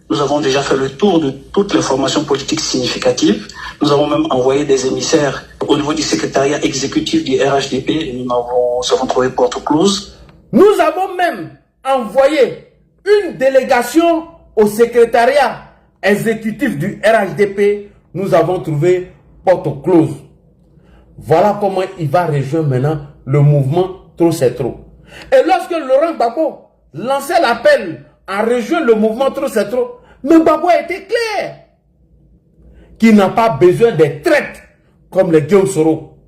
Nous avons déjà fait le tour de toutes les formations politiques significatives. Nous avons même envoyé des émissaires au niveau du secrétariat exécutif du RHDP. Et nous avons trouvé porte close. Nous avons même envoyé une délégation au secrétariat exécutif du RHDP. Nous avons trouvé porte close. Voilà comment il va rejoindre maintenant le mouvement Trop c'est trop. Et lorsque Laurent Gbagbo lançait l'appel à rejoindre le mouvement Trop c'est trop, mais Gbagbo a été clair qu'il n'a pas besoin des traîtres comme les Guillaume Soro.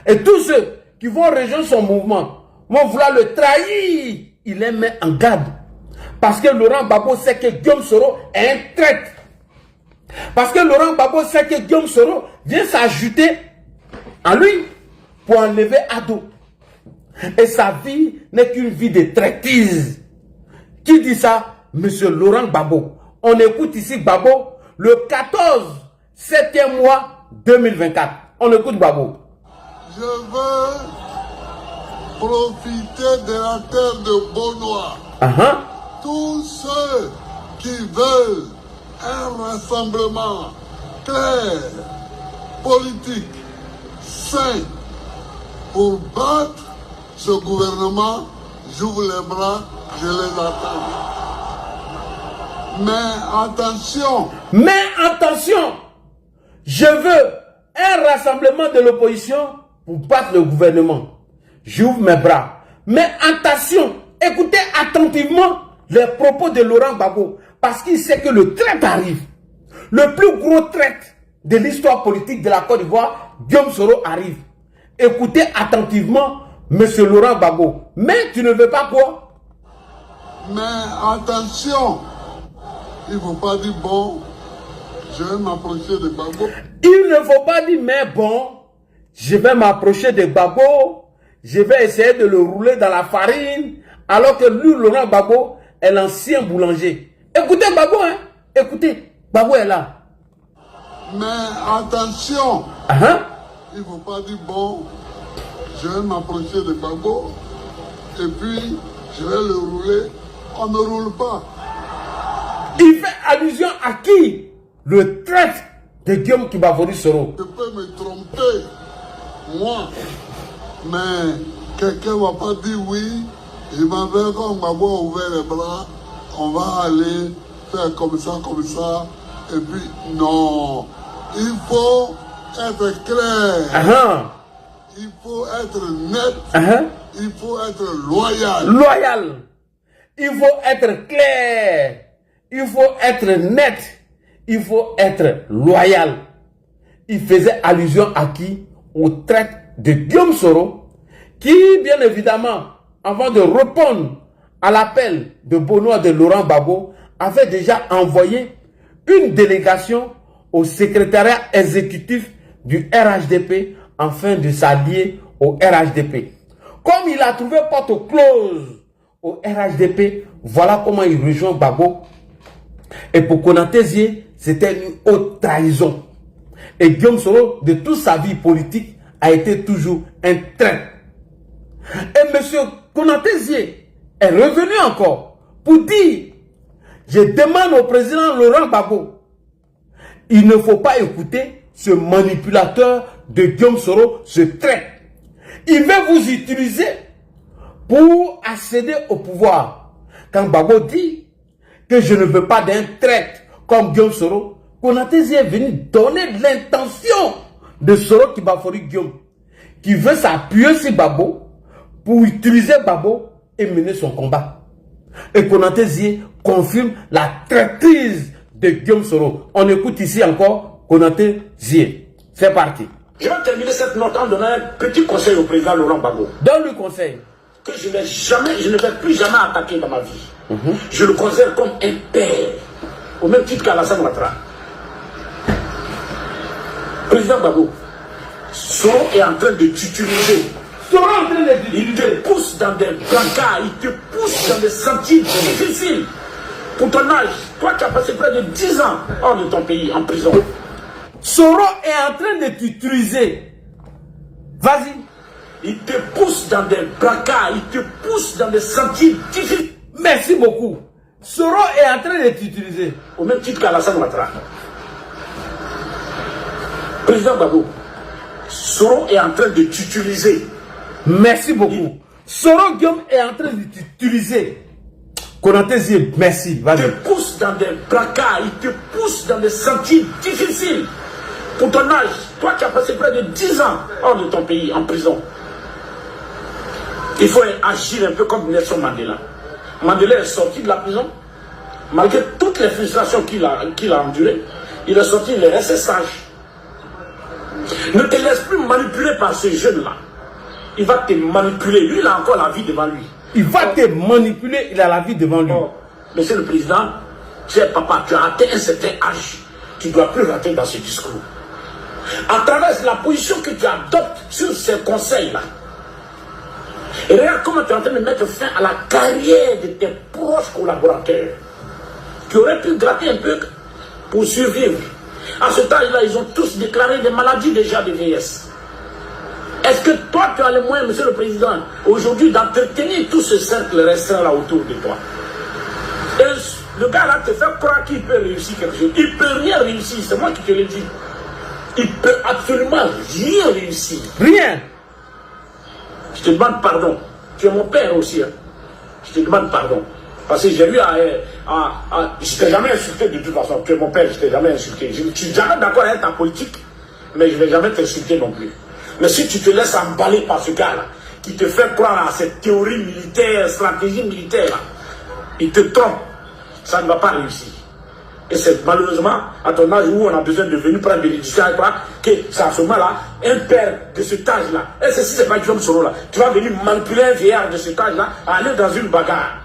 Et tous ceux qui vont rejoindre son mouvement vont vouloir le trahir. Il les met en garde. Parce que Laurent Gbagbo sait que Guillaume Soro est un traître. Parce que Laurent Gbagbo sait que Guillaume Soro vient s'ajouter à lui pour enlever Ado. Et sa vie n'est qu'une vie de traîtrise. Qui dit ça? Monsieur Laurent Gbagbo. On écoute ici Gbagbo le 14, 7e mois 2024. On écoute Gbagbo. Je veux profiter de la terre de Beaunois. Tous ceux qui veulent un rassemblement clair, politique, sain, pour battre ce gouvernement, j'ouvre les bras, je les attends. Mais attention. Je veux un rassemblement de l'opposition pour battre le gouvernement. J'ouvre mes bras. Mais attention, écoutez attentivement les propos de Laurent Gbagbo, parce qu'il sait que le traître arrive. Le plus gros traître de l'histoire politique de la Côte d'Ivoire, Guillaume Soro, arrive. Écoutez attentivement M. Laurent Gbagbo. Mais tu ne veux pas quoi? Mais attention, il ne faut pas dire bon, je vais m'approcher de Gbagbo. Il ne faut pas dire mais bon, je vais m'approcher de Gbagbo, je vais essayer de le rouler dans la farine, alors que lui, Laurent Gbagbo, est l'ancien boulanger. Écoutez Gbagbo, hein? Écoutez, Gbagbo est là. Mais attention, il ne faut pas dire bon, je vais m'approcher de Gbagbo, et puis je vais le rouler. On ne roule pas. Il fait allusion à qui? Le traître de Guillaume Kibavori Soro. Je peux me tromper, moi, mais quelqu'un ne va pas dire oui. Il m'avait comme Gbagbo ouvert les bras, on va aller faire comme ça, et puis non. Il faut être clair. Il faut être net. Il faut être loyal. Loyal. Il faut être clair. Il faut être net. Il faut être loyal. Il faisait allusion à qui? Au traître de Guillaume Soro, qui, bien évidemment, avant de répondre à l'appel de Benoît de Laurent Gbagbo, avait déjà envoyé une délégation au secrétariat exécutif du RHDP afin de s'allier au RHDP. Comme il a trouvé porte close au RHDP, voilà comment il rejoint Gbagbo. Et pour Konaté Zié, c'était une haute trahison. Et Guillaume Soro, de toute sa vie politique, a été toujours un traître. Et M. Konaté Zié est revenu encore pour dire, je demande au président Laurent Gbagbo, il ne faut pas écouter ce manipulateur de Guillaume Soro, ce traître. Il veut vous utiliser pour accéder au pouvoir. Quand Gbagbo dit que je ne veux pas d'un traître comme Guillaume Soro, Konaté Zié est venu donner l'intention de Soro Kibafori Guillaume, qui veut s'appuyer sur Gbagbo pour utiliser Gbagbo et mener son combat. Et Konaté Zié confirme la traîtrise de Guillaume Soro. On écoute ici encore Konaté Zié. C'est parti. Je vais terminer cette note en donnant un petit conseil au président Laurent Gbagbo. Donne le conseil. Que je ne vais plus jamais attaquer dans ma vie. Je le considère comme un père, au même titre qu'Alassane Ouattara. Président Gbagbo, Soro est en train de t'utiliser. Il te pousse dans des brancards, il te pousse dans des sentiers difficiles. Pour ton âge, toi qui as passé près de 10 ans hors de ton pays, en prison. Soro est en train de t'utiliser. Vas-y. Il te pousse dans des brancards, il te pousse dans des sentiers difficiles. Merci beaucoup. Soro est en train de t'utiliser. Au même titre qu'Alassane Ouattara. Président Gbagbo, Soro est en train de t'utiliser. Merci beaucoup. Soro Guillaume est en train de t'utiliser. Konaté Zié, merci. Il te pousse dans des brancards, il te pousse dans des sentiers difficiles. Pour ton âge, toi qui as passé près de 10 ans hors de ton pays, en prison. Il faut agir un peu comme Nelson Mandela. Mandela est sorti de la prison, malgré toutes les frustrations qu'il a endurées. Il est sorti, il est resté sage. Ne te laisse plus manipuler par ces jeunes-là. Il va te manipuler. Lui, il a encore la vie devant lui. Il va te manipuler, il a la vie devant lui. Oh, monsieur le président, tu es papa, tu as atteint un certain âge. Tu ne dois plus rater dans ce discours. À travers la position que tu adoptes sur ces conseils-là. Et regarde comment tu es en train de mettre fin à la carrière de tes proches collaborateurs qui auraient pu gratter un peu pour survivre. À ce temps-là, ils ont tous déclaré des maladies déjà de vieillesse. Est-ce que toi, tu as les moyens, monsieur le président, aujourd'hui d'entretenir tout ce cercle restreint là autour de toi? Et le gars là te fait croire qu'il peut réussir quelque chose. Il ne peut rien réussir, c'est moi qui te le dis. Il ne peut absolument rien réussir. Rien. Je te demande pardon. Tu es mon père aussi. Hein. Je te demande pardon. Parce que j'ai eu je ne t'ai jamais insulté de toute façon. Tu es mon père, je ne t'ai jamais insulté. Je ne suis jamais d'accord avec ta politique. mais je ne vais jamais t'insulter non plus. Mais si tu te laisses emballer par ce gars-là, qui te fait croire à cette théorie militaire, stratégie militaire, là, il te trompe, ça ne va pas réussir. Et c'est malheureusement à ton âge où on a besoin de venir prendre des bénédictions avec toi, que c'est à ce moment-là, un père de cet âge-là, et si c'est pas Guillaume Soro là, tu vas venir manipuler un vieillard de cet âge-là à aller dans une bagarre.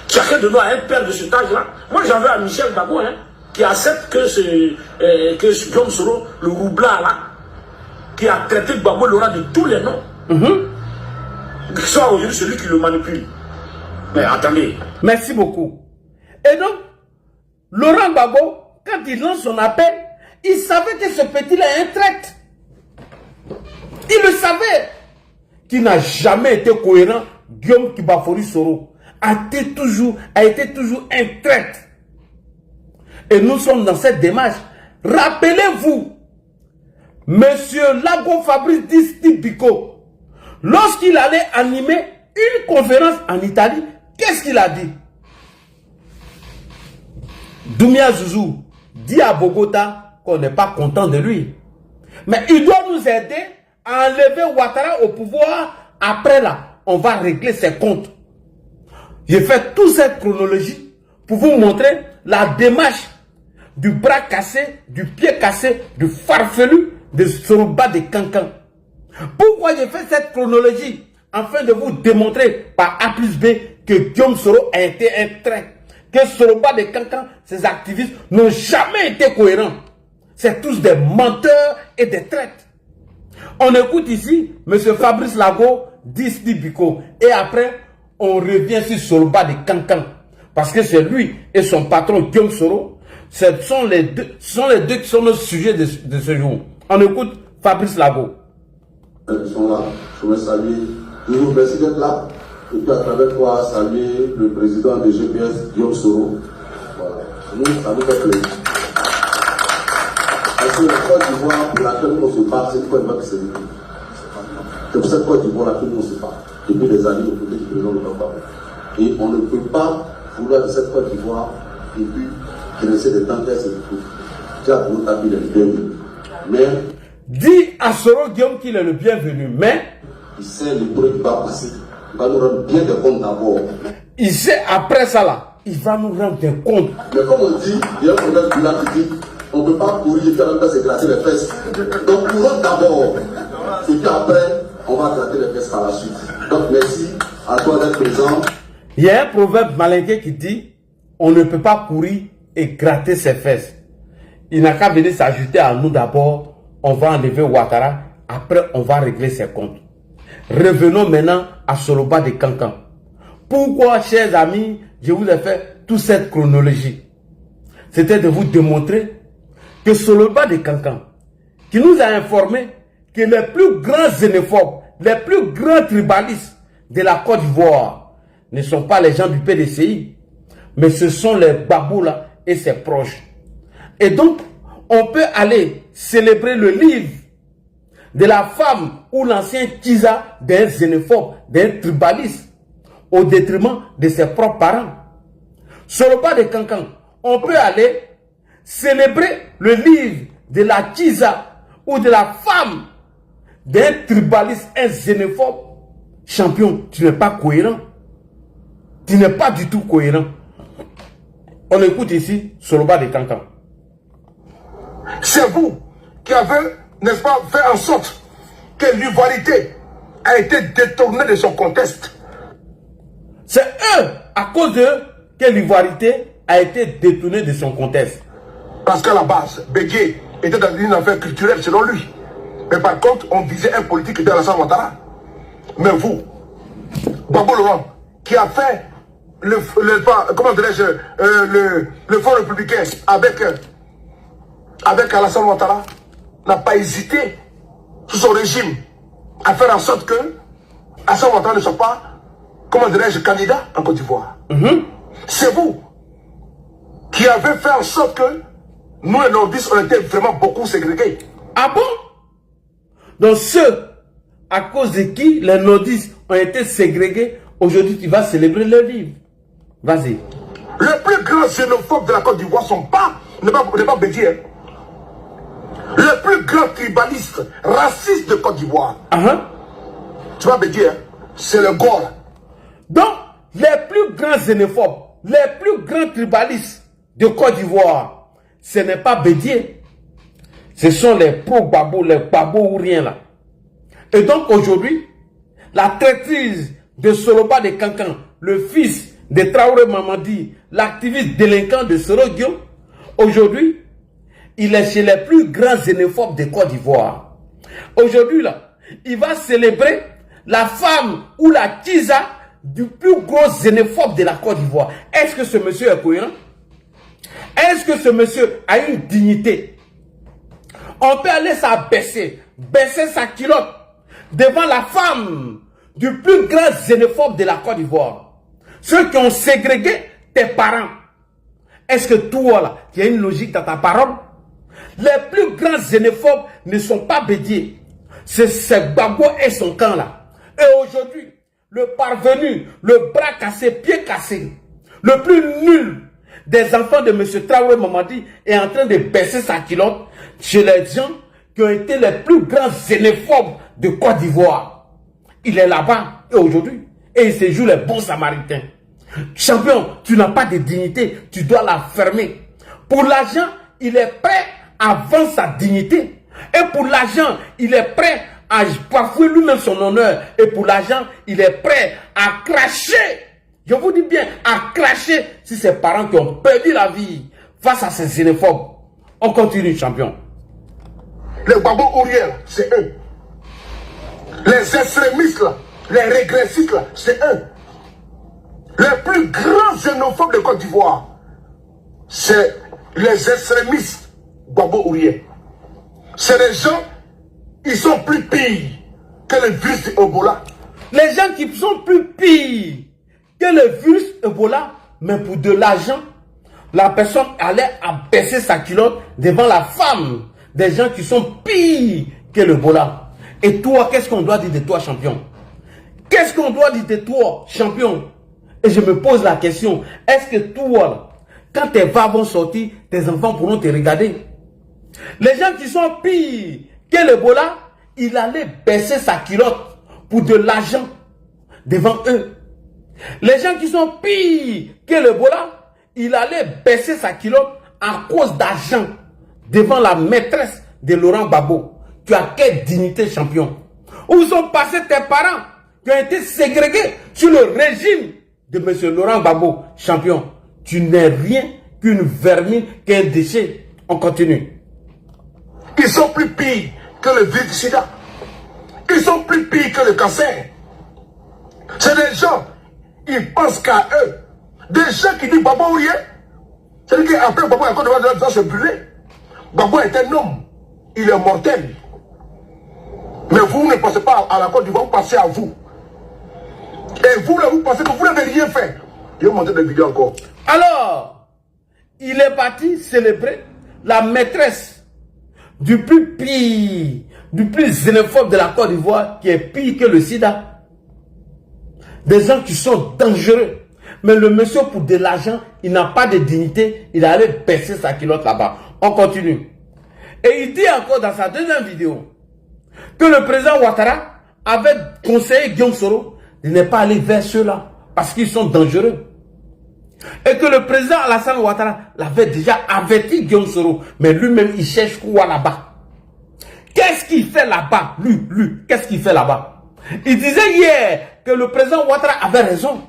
Chacun de nous a un père de cet âge-là. Moi j'en veux à Michel Gbagbo, hein, qui accepte que Guillaume Soro, le roublard là, qui a traité Gbagbo Laurent de tous les noms, soit aujourd'hui celui qui le manipule. Mais attendez. Merci beaucoup. Et donc, Laurent Gbagbo, quand il lance son appel, il savait que ce petit-là est un traître. Il le savait. Qu'il n'a jamais été cohérent. Guillaume Kibafori Soro a été toujours un traître. Et nous sommes dans cette démarche. Rappelez-vous, Monsieur Lago Fabrice Dissi-Biko, lorsqu'il allait animer une conférence en Italie, qu'est-ce qu'il a dit? Doumbia Zouzou dit à Bogota qu'on n'est pas content de lui. Mais il doit nous aider à enlever Ouattara au pouvoir. Après là, on va régler ses comptes. J'ai fait toute cette chronologie pour vous montrer la démarche du bras cassé, du pied cassé, du farfelu de Soroba de Cancan. Pourquoi j'ai fait cette chronologie? Afin de vous démontrer par A plus B que Guillaume Soro a été un traître. Que Soroba de Cancan, ses activistes n'ont jamais été cohérents. C'est tous des menteurs et des traîtres. On écoute ici M. Fabrice Lago Dissi-Biko. Et après, on revient sur Soroba de Cancan. Parce que c'est lui et son patron Guillaume Soro. Ce sont les deux qui sont nos sujets de ce jour. On écoute Fabrice Lago. Ils sont là. Je veux saluer. Je vous remercie d'être là. Et puis à travers toi, saluer le président de GPS, Guillaume Soro. Voilà. Nous, ça nous fait plaisir. Parce que la Côte d'Ivoire pour laquelle on se bat, c'est une Côte d'Ivoire qui s'est vécue. C'est pour cette Côte d'Ivoire laquelle on se bat. Depuis des années, au côté du président de Gbagbo. Et on ne peut pas vouloir de cette Côte d'Ivoire et puis dresser des tanks et tout. J'ai appris à dire le bienvenu. Mais. Dis à Soro Guillaume qu'il est le bienvenu, mais. Il sait le bruit qui va passer. Il va nous rendre bien des comptes d'abord. Il sait après ça là, il va nous rendre des comptes. Mais comme on dit, il y a un problème du là qui dit, on ne peut pas courir et puis en même temps se gratter les fesses. Donc courons d'abord. Et puis après, on va gratter les fesses par la suite. Donc merci à toi d'être présent. Il y a un proverbe malinqué qui dit, on ne peut pas courir et gratter ses fesses. Il n'a qu'à venir s'ajouter à nous d'abord. On va enlever Ouattara. Après, on va régler ses comptes. Revenons maintenant à Soroba de Cancan. Pourquoi, chers amis, je vous ai fait toute cette chronologie? C'était de vous démontrer que Soroba de Cancan, qui nous a informé que les plus grands xénophobes, les plus grands tribalistes de la Côte d'Ivoire ne sont pas les gens du PDCI, mais ce sont les Gbagbo là et ses proches. Et donc, on peut aller célébrer le livre de la femme ou l'ancien Kiza d'un xénophobe, d'un tribaliste, au détriment de ses propres parents. Sur le bas de Cancan, on peut aller célébrer le livre de la Kiza ou de la femme d'un tribaliste, un xénophobe. Champion, tu n'es pas cohérent. Tu n'es pas du tout cohérent. On écoute ici sur le bas de Cancan. C'est vous qui avez, n'est-ce pas, fait en sorte que l'ivoirité a été détournée de son contexte. C'est eux, à cause d'eux, que l'ivoirité a été détournée de son contexte. Parce qu'à la base, Bégué était dans une affaire culturelle selon lui. Mais par contre, on visait un politique qui était Alassane Ouattara. Mais vous, Gbagbo Laurent, qui a fait le Front républicain avec Alassane Ouattara, n'a pas hésité sous son régime à faire en sorte que Alassane Ouattara ne soit pas, candidat en Côte d'Ivoire. C'est vous qui avez fait en sorte que nous, les nordistes, on était vraiment beaucoup ségrégés. Ah bon? Donc ceux à cause de qui les nordistes ont été ségrégés, aujourd'hui tu vas célébrer leur livre. Vas-y. Les plus grands xénophobes de la Côte d'Ivoire n'est pas Bédier. le plus grand tribaliste, raciste de Côte d'Ivoire. Tu vas me dire, c'est le Gora. Donc, les plus grands xénophobes, les plus grands tribalistes de Côte d'Ivoire, ce n'est pas Bédié. Ce sont les pro-Gbagbo, les Gbagbo ou rien là. Et donc aujourd'hui, la traîtrise de Soloba de Kankan, le fils de Traoré Mamadi, l'activiste délinquant de Soro Guillaume, aujourd'hui, il est chez les plus grands xénophobes de Côte d'Ivoire. Aujourd'hui là, il va célébrer la femme ou la tisa du plus gros xénophobe de la Côte d'Ivoire. Est-ce que ce monsieur est cohérent? Est-ce que ce monsieur a une dignité? On peut aller s'abaisser, baisser sa culotte devant la femme du plus grand xénophobe de la Côte d'Ivoire. Ceux qui ont ségrégué tes parents. Est-ce que toi là, tu as une logique dans ta parole? Les plus grands xénophobes ne sont pas Bédié. C'est Gbagbo et son camp là. Et aujourd'hui, le parvenu, le bras cassé, pied cassé, le plus nul des enfants de M. Traoré Mamadi est en train de baisser sa culotte chez les gens qui ont été les plus grands xénophobes de Côte d'Ivoire. Il est là-bas et aujourd'hui, et il se joue les bons samaritains. Champion, tu n'as pas de dignité, tu dois la fermer. Pour l'argent, il est prêt à vendre sa dignité. Et pour l'argent, il est prêt à bafouer lui-même son honneur. Et pour l'argent, il est prêt à cracher. Je vous dis bien, à cracher sur ses parents qui ont perdu la vie face à ces xénophobes. On continue, champion. Les Gbagbo Ouriel, c'est eux. Les extrémistes là, les régressistes là, c'est eux. Les plus grands xénophobes de Côte d'Ivoire, c'est les extrémistes Gbagbo Ouriel. C'est les gens, ils sont plus pires que le virus d'Ebola. Les gens qui sont plus pires que le virus Ebola, mais pour de l'argent, la personne allait abaisser sa culotte devant la femme des gens qui sont pires que l'Ebola. Et toi, qu'est-ce qu'on doit dire de toi, champion? Qu'est-ce qu'on doit dire de toi, champion? Et je me pose la question, est-ce que toi, quand tes vagues vont sortir, tes enfants pourront te regarder? Les gens qui sont pires que l'Ebola, il allait baisser sa culotte pour de l'argent devant eux. Les gens qui sont pires que l'Ebola, il allait baisser sa culotte à cause d'argent devant la maîtresse de Laurent Gbagbo. Tu as quelle dignité, champion? Où sont passés tes parents qui ont été ségrégés sur le régime de M. Laurent Gbagbo? Champion, tu n'es rien qu'une vermine, qu'un déchet. On continue. Ils sont plus pires que le virus du sida. Ils sont plus pires que le cancer. C'est des gens, ils pensent qu'à eux. Des gens qui disent Gbagbo Ouriel. C'est-à-dire qu'après Gbagbo, la Côte d'Ivoire doit se brûler. Gbagbo est un homme. Il est mortel. Mais vous ne pensez pas à la Côte d'Ivoire, vous pensez à vous. Et vous, là, vous pensez que vous n'avez rien fait. Je vais montrer des vidéos encore. Alors, il est parti célébrer la maîtresse du plus pire, du plus xénophobe de la Côte d'Ivoire, qui est pire que le sida. Des gens qui sont dangereux. Mais le monsieur, pour de l'argent, il n'a pas de dignité. Il allait baisser sa culotte là-bas. On continue. Et il dit encore dans sa deuxième vidéo que le président Ouattara avait conseillé Guillaume Soro de ne pas aller vers ceux-là parce qu'ils sont dangereux. Et que le président Alassane Ouattara l'avait déjà averti Guillaume Soro. Mais lui-même, il cherche quoi là-bas? Qu'est-ce qu'il fait là-bas? Lui, qu'est-ce qu'il fait là-bas? Il disait hier que le président Ouattara avait raison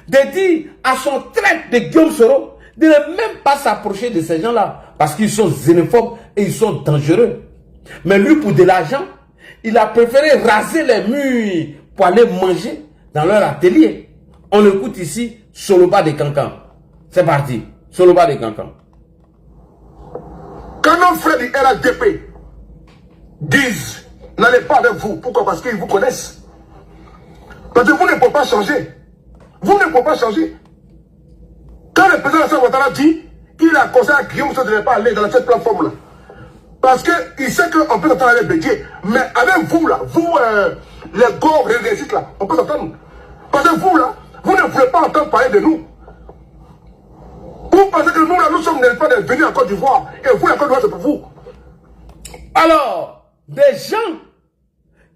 de dire à son traître de Guillaume Soro de ne même pas s'approcher de ces gens-là parce qu'ils sont xénophobes et ils sont dangereux. Mais lui, pour de l'argent, il a préféré raser les murs pour aller manger dans leur atelier. On écoute ici Soloba de Kankan. C'est parti. Soloba de Kankan. Quand nos frères du RHDP disent n'allez pas avec vous, pourquoi? Parce qu'ils vous connaissent. Parce que vous ne pouvez pas changer. Vous ne pouvez pas changer. Quand le président Alassane Ouattara dit, il a conseillé à Guillaume Soro de ne pas aller dans cette plateforme-là. Parce qu'il sait qu'on peut s'entendre avec Bédié. Mais avec vous, là, vous, les gros régressistes, là, on peut s'entendre. Parce que vous, là, vous ne voulez pas entendre parler de nous. Vous pensez que nous, là, nous sommes pas venus en Côte d'Ivoire. Et vous, la Côte d'Ivoire, c'est pour vous. Alors, des gens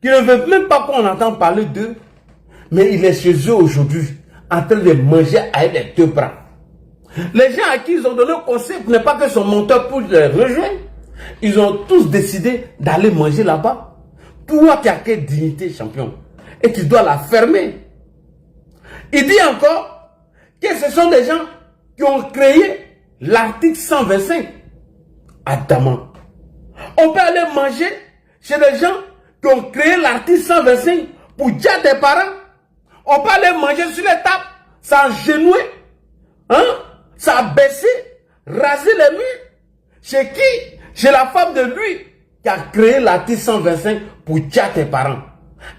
qui ne veulent même pas qu'on entend parler d'eux, mais il est chez eux aujourd'hui, en train de manger avec les deux bras. Les gens à qui ils ont donné conseil pour ne pas que son mentor puisse les rejoindre, ils ont tous décidé d'aller manger là-bas. Toi qui as quelle dignité, champion, et tu dois la fermer. Il dit encore que ce sont des gens qui ont créé l'article 125 à Daman. On peut aller manger chez des gens qui ont créé l'article 125 pour dire tes parents. On peut aller manger sur les tables, s'agenouiller, hein, s'abaisser, raser les murs. Chez qui? Chez la femme de lui qui a créé l'article 125 pour dire tes parents.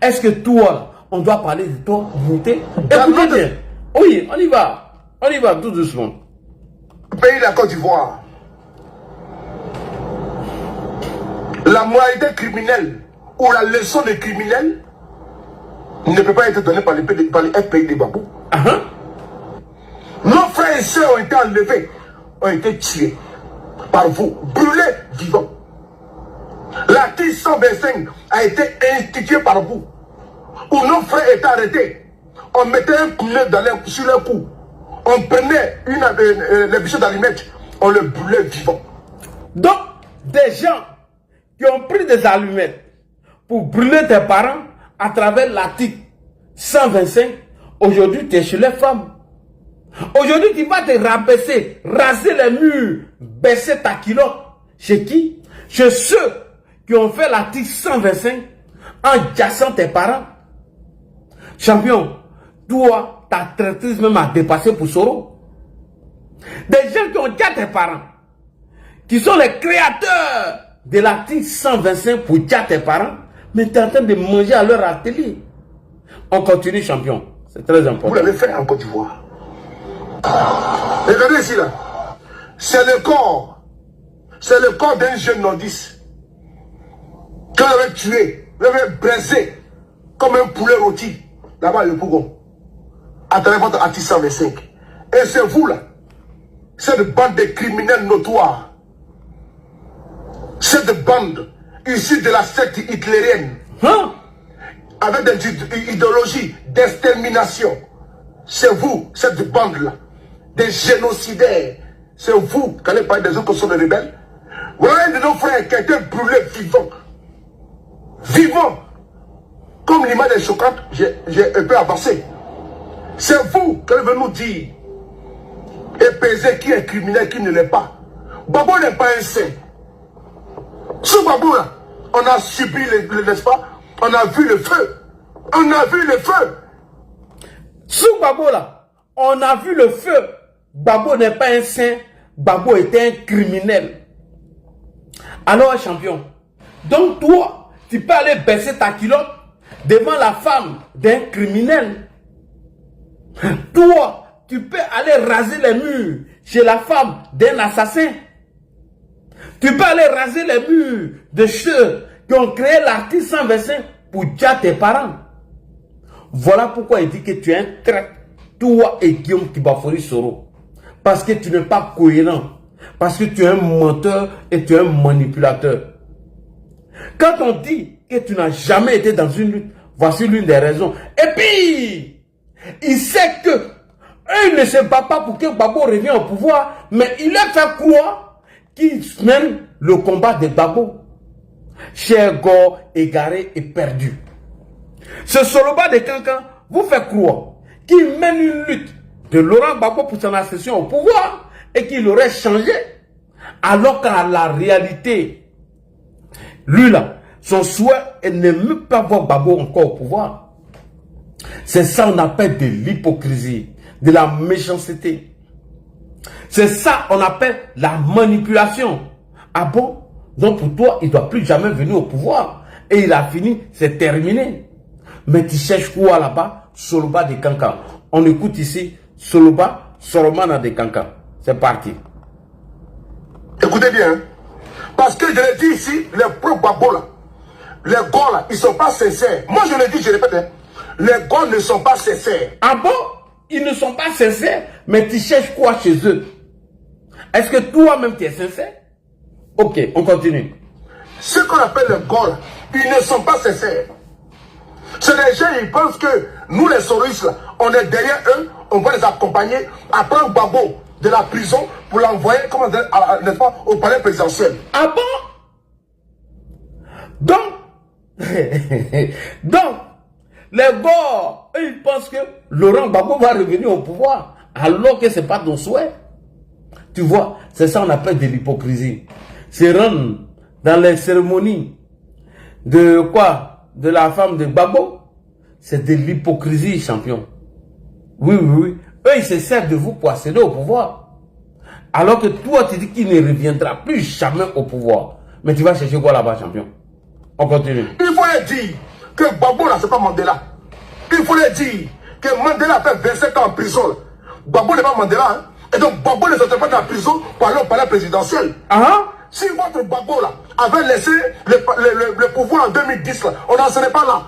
Est-ce que toi, on doit parler de toi, dignité? Écoutez bien. Oui, on y va tout doucement. Pays de la Côte d'Ivoire, la moralité criminelle ou la leçon des criminels ne peut pas être donnée par les pays des babous. Nos frères et sœurs ont été enlevés, ont été tués par vous, brûlés vivants. L'article 125 a été institué par vous, où nos frères étaient arrêtés. On mettait un poulet sur leur cou. On prenait les bichons d'allumettes, on les brûlait vivants. Donc, des gens qui ont pris des allumettes pour brûler tes parents à travers l'article 125, aujourd'hui tu es chez les femmes. Aujourd'hui tu vas te rabaisser, raser les murs, baisser ta culotte. Chez qui? Chez ceux qui ont fait l'article 125 en jassant tes parents. Champion, toi, ta traîtrise même a dépassé pour Soro. Des gens qui ont dit à tes parents, qui sont les créateurs de l'article 125 pour dire à tes parents, mais tu es en train de manger à leur atelier. On continue, champion. C'est très important. Vous l'avez fait en Côte d'Ivoire. Regardez ici, là. C'est le corps d'un jeune nordiste que vous avez tué, vous avez brisé comme un poulet rôti là-bas le Pougon, à travers votre article 125. Et c'est vous là, cette bande de criminels notoires, cette bande issue de la secte hitlérienne, avec des idéologies d'extermination. C'est vous, cette bande-là, des génocidaires. C'est vous qui allez parler des autres qui sont des rebelles. Voilà un de nos frères qui a été brûlé vivant. Vivant. Comme l'image est choquante, j'ai un peu avancé. C'est vous qui allez nous dire et peser qui est criminel, qui ne l'est pas. Babo n'est pas un saint. Ce Babo là, on a subi, n'est-ce pas? On a vu le feu. On a vu le feu. Sous Babo là, on a vu le feu. Babo n'est pas un saint. Babo était un criminel. Alors, champion, donc toi, tu peux aller baisser ta culotte devant la femme d'un criminel. Toi, tu peux aller raser les murs chez la femme d'un assassin. Tu peux aller raser les murs de ceux qui ont créé l'article 125 pour dire tes parents. Voilà pourquoi il dit que tu es un traître, toi et Guillaume Kibafori Soro. Parce que tu n'es pas cohérent. Parce que tu es un menteur et tu es un manipulateur. Quand on dit que tu n'as jamais été dans une lutte, voici l'une des raisons. Et puis, il sait que eux ne se battent pas pour que Babo revienne au pouvoir, mais il leur fait croire qu'il mène le combat de Babo. Cher Gore, égaré et perdu. Ce Soloba de Kankan vous fait croire qu'il mène une lutte de Laurent Gbagbo pour son accession au pouvoir et qu'il aurait changé. Alors qu'à la réalité, lui là, son souhait est ne même pas voir Gbagbo encore au pouvoir. C'est ça qu'on appelle de l'hypocrisie, de la méchanceté. C'est ça qu'on appelle la manipulation. Ah bon? Donc pour toi, il ne doit plus jamais venir au pouvoir. Et il a fini, c'est terminé. Mais tu cherches quoi là-bas? Soloba de Kankan. On écoute ici Soloba Soromana de Kankan. C'est parti. Écoutez bien. Hein? Parce que je l'ai dit ici, les propres babos là, les gars là, ils ne sont pas sincères. Moi je le dis, je répète. Hein? Les gars ne sont pas sincères. Ah bon? Ils ne sont pas sincères, mais tu cherches quoi chez eux? Est-ce que toi-même tu es sincère? Ok, on continue. ce qu'on appelle les Gauls, ils ne sont pas sincères. C'est les gens, ils pensent que nous les soroistes, là, on est derrière eux, on va les accompagner à prendre Gbagbo de la prison pour l'envoyer, n'est-ce pas, au palais présidentiel. Ah bon? Donc, les bords, eux, ils pensent que Laurent Gbagbo va revenir au pouvoir, alors que ce n'est pas ton souhait. Tu vois, c'est ça qu'on appelle de l'hypocrisie. C'est rendre dans les cérémonies de quoi? De la femme de Gbagbo, c'est de l'hypocrisie, champion. Oui, oui, oui. Eux, ils se servent de vous pour accéder au pouvoir. Alors que toi, tu dis qu'il ne reviendra plus jamais au pouvoir. Mais tu vas chercher quoi là-bas, champion? On continue. Il faut leur dire que Gbagbo, là, c'est pas Mandela. Il faut leur dire que Mandela a fait 27 ans en prison. Gbagbo n'est pas Mandela, hein. Et donc, Gbagbo ne sortait pas de la prison pour aller au palais présidentiel. Si votre Gbagbo, là, avait laissé le pouvoir en 2010, là, on n'en serait pas là.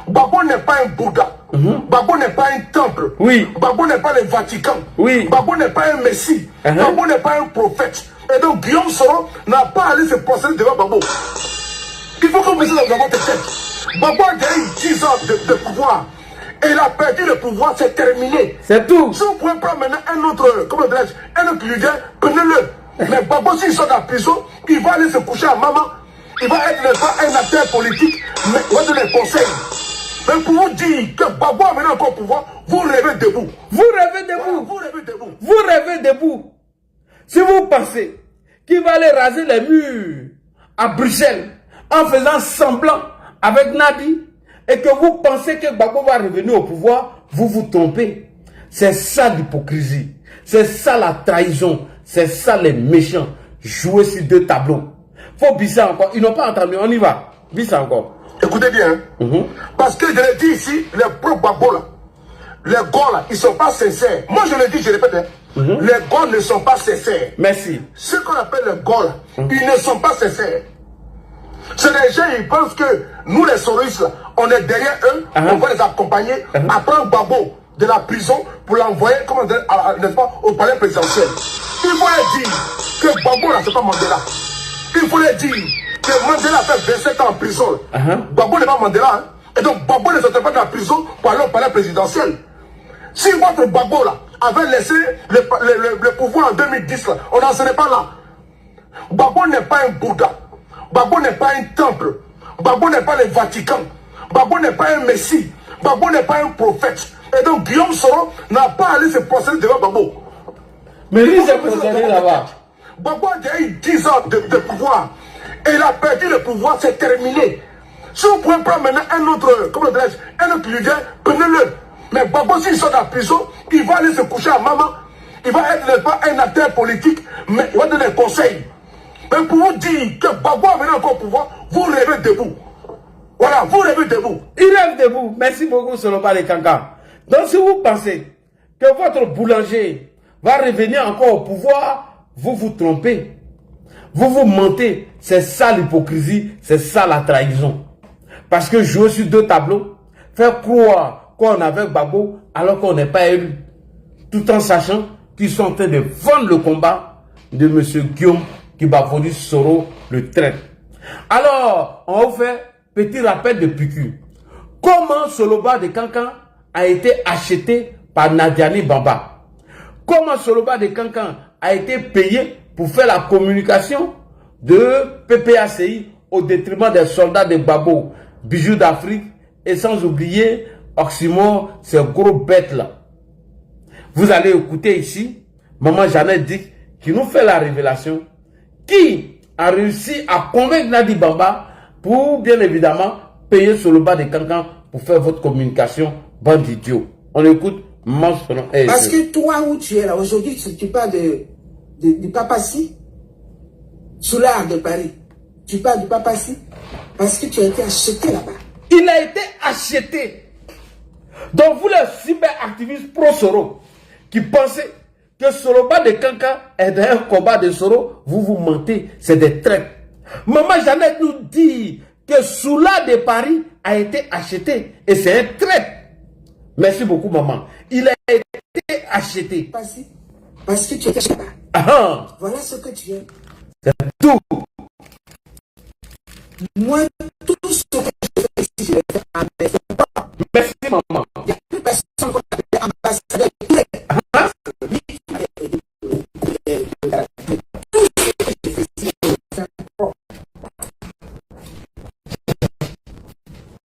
Gbagbo n'est pas un Bouddha. Gbagbo n'est pas un temple. Oui. Gbagbo n'est pas le Vatican. Oui. Gbagbo n'est pas un messie. Gbagbo n'est pas un prophète. Et donc, Guillaume Soro n'a pas allé se procéder devant Gbagbo. Il faut que vous mettez dans votre tête. Gbagbo a déjà eu 10 ans de pouvoir. Et il a perdu le pouvoir, c'est terminé. C'est tout. Si vous pouvez prendre maintenant un autre, comment dirais-je, un autre leader, prenez-le. Mais Gbagbo, s'il sort de la prison, il va aller se coucher à maman. Il va être un acteur politique, mais il va donner des conseils. Mais pour vous dire que Gbagbo a maintenant encore pouvoir, vous rêvez debout. Vous rêvez debout. Vous rêvez debout. Vous rêvez debout. Si vous pensez qu'il va aller raser les murs à Bruxelles en faisant semblant avec Nadi et que vous pensez que Gbagbo va revenir au pouvoir, vous vous trompez. C'est ça l'hypocrisie. C'est ça la trahison. C'est ça les méchants. Jouer sur deux tableaux. Faut bisser encore. Ils n'ont pas entendu. On y va. Bisser encore. Écoutez bien. Parce que je l'ai dit ici, les pro-Gbagbo là, les gars là, ils ne sont pas sincères. Moi je le dis, je répète. Les gars ne sont pas sincères. Merci. Ce qu'on appelle les gars là, ils ne sont pas sincères. C'est les gens, ils pensent que nous les soroistes là, on est derrière eux, on va les accompagner à prendre Gbagbo de la prison pour l'envoyer, n'est-ce pas, au palais présidentiel. Il faut leur dire que Gbagbo là, c'est pas Mandela. Il faut leur dire que Mandela a fait 27 ans en prison. Gbagbo n'est pas Mandela, hein. Et donc Gbagbo ne sortait pas de la prison pour aller au palais présidentiel. Si votre Gbagbo là avait laissé le pouvoir en 2010, là, on n'en serait pas là. Gbagbo n'est pas un Bouddha. Gbagbo n'est pas un temple. Gbagbo n'est pas le Vatican. Gbagbo n'est pas un messie. Gbagbo n'est pas un prophète. Et donc Guillaume Soro n'a pas allé se procéder devant Gbagbo. Mais lui s'est procédé là-bas. Gbagbo a déjà eu 10 ans de pouvoir. Et il a perdu le pouvoir, c'est terminé. Si vous pouvez prendre maintenant un autre, comment dirais-je, un autre leader, prenez-le. Mais Gbagbo, s'il sort de la prison, il va aller se coucher à maman. Il va être, n'est-ce pas, un acteur politique, mais il va donner des conseils. Mais pour vous dire que Gbagbo a maintenant encore au pouvoir, vous rêvez debout. Voilà, vous rêvez debout. Il rêve debout. Merci beaucoup, Soloba de Kanka. Donc, si vous pensez que votre boulanger va revenir encore au pouvoir, vous vous trompez. Vous vous mentez. C'est ça l'hypocrisie, c'est ça la trahison. Parce que jouer sur deux tableaux, faire croire qu'on avait Gbagbo alors qu'on n'est pas élu, tout en sachant qu'ils sont en train de vendre le combat de M. Guillaume Kibafodi Soro le traître. Alors, on vous fait petit rappel de PQ. Comment Soloba de Kankan a été acheté par Nadiani Bamba? Comment Soloba de Kankan a été payé pour faire la communication de PPACI au détriment des soldats de Gbagbo, Bijoux d'Afrique et sans oublier Oxymore, ces gros bêtes là. Vous allez écouter ici Maman Jeannette Dick qui nous fait la révélation, qui a réussi à convaincre Nadi Bamba pour bien évidemment payer Soloba de Kankan pour faire votre communication, bande d'idiot. On écoute Maman Sonon. Parce que toi où tu es là aujourd'hui, tu parles du Papassi, sous l'art de Paris. Tu parles du Papassi parce que tu as été acheté là-bas. Il a été acheté. Donc vous les cyberactivistes pro-Soro qui pensez que Soloba de Kankan est dans un combat de Soro, vous vous mentez, c'est des traîtres. Maman Jeannette nous dit que Soula de Paris a été acheté et c'est un traître. Merci beaucoup maman. Il a été acheté. Parce que tu es là-bas. Ah. Voilà ce que tu es. C'est tout. Moi, tout ce que je fais ici, je le fais en effort. Merci, maman. Il n'y a plus personne qu'on appelle ambassadeur.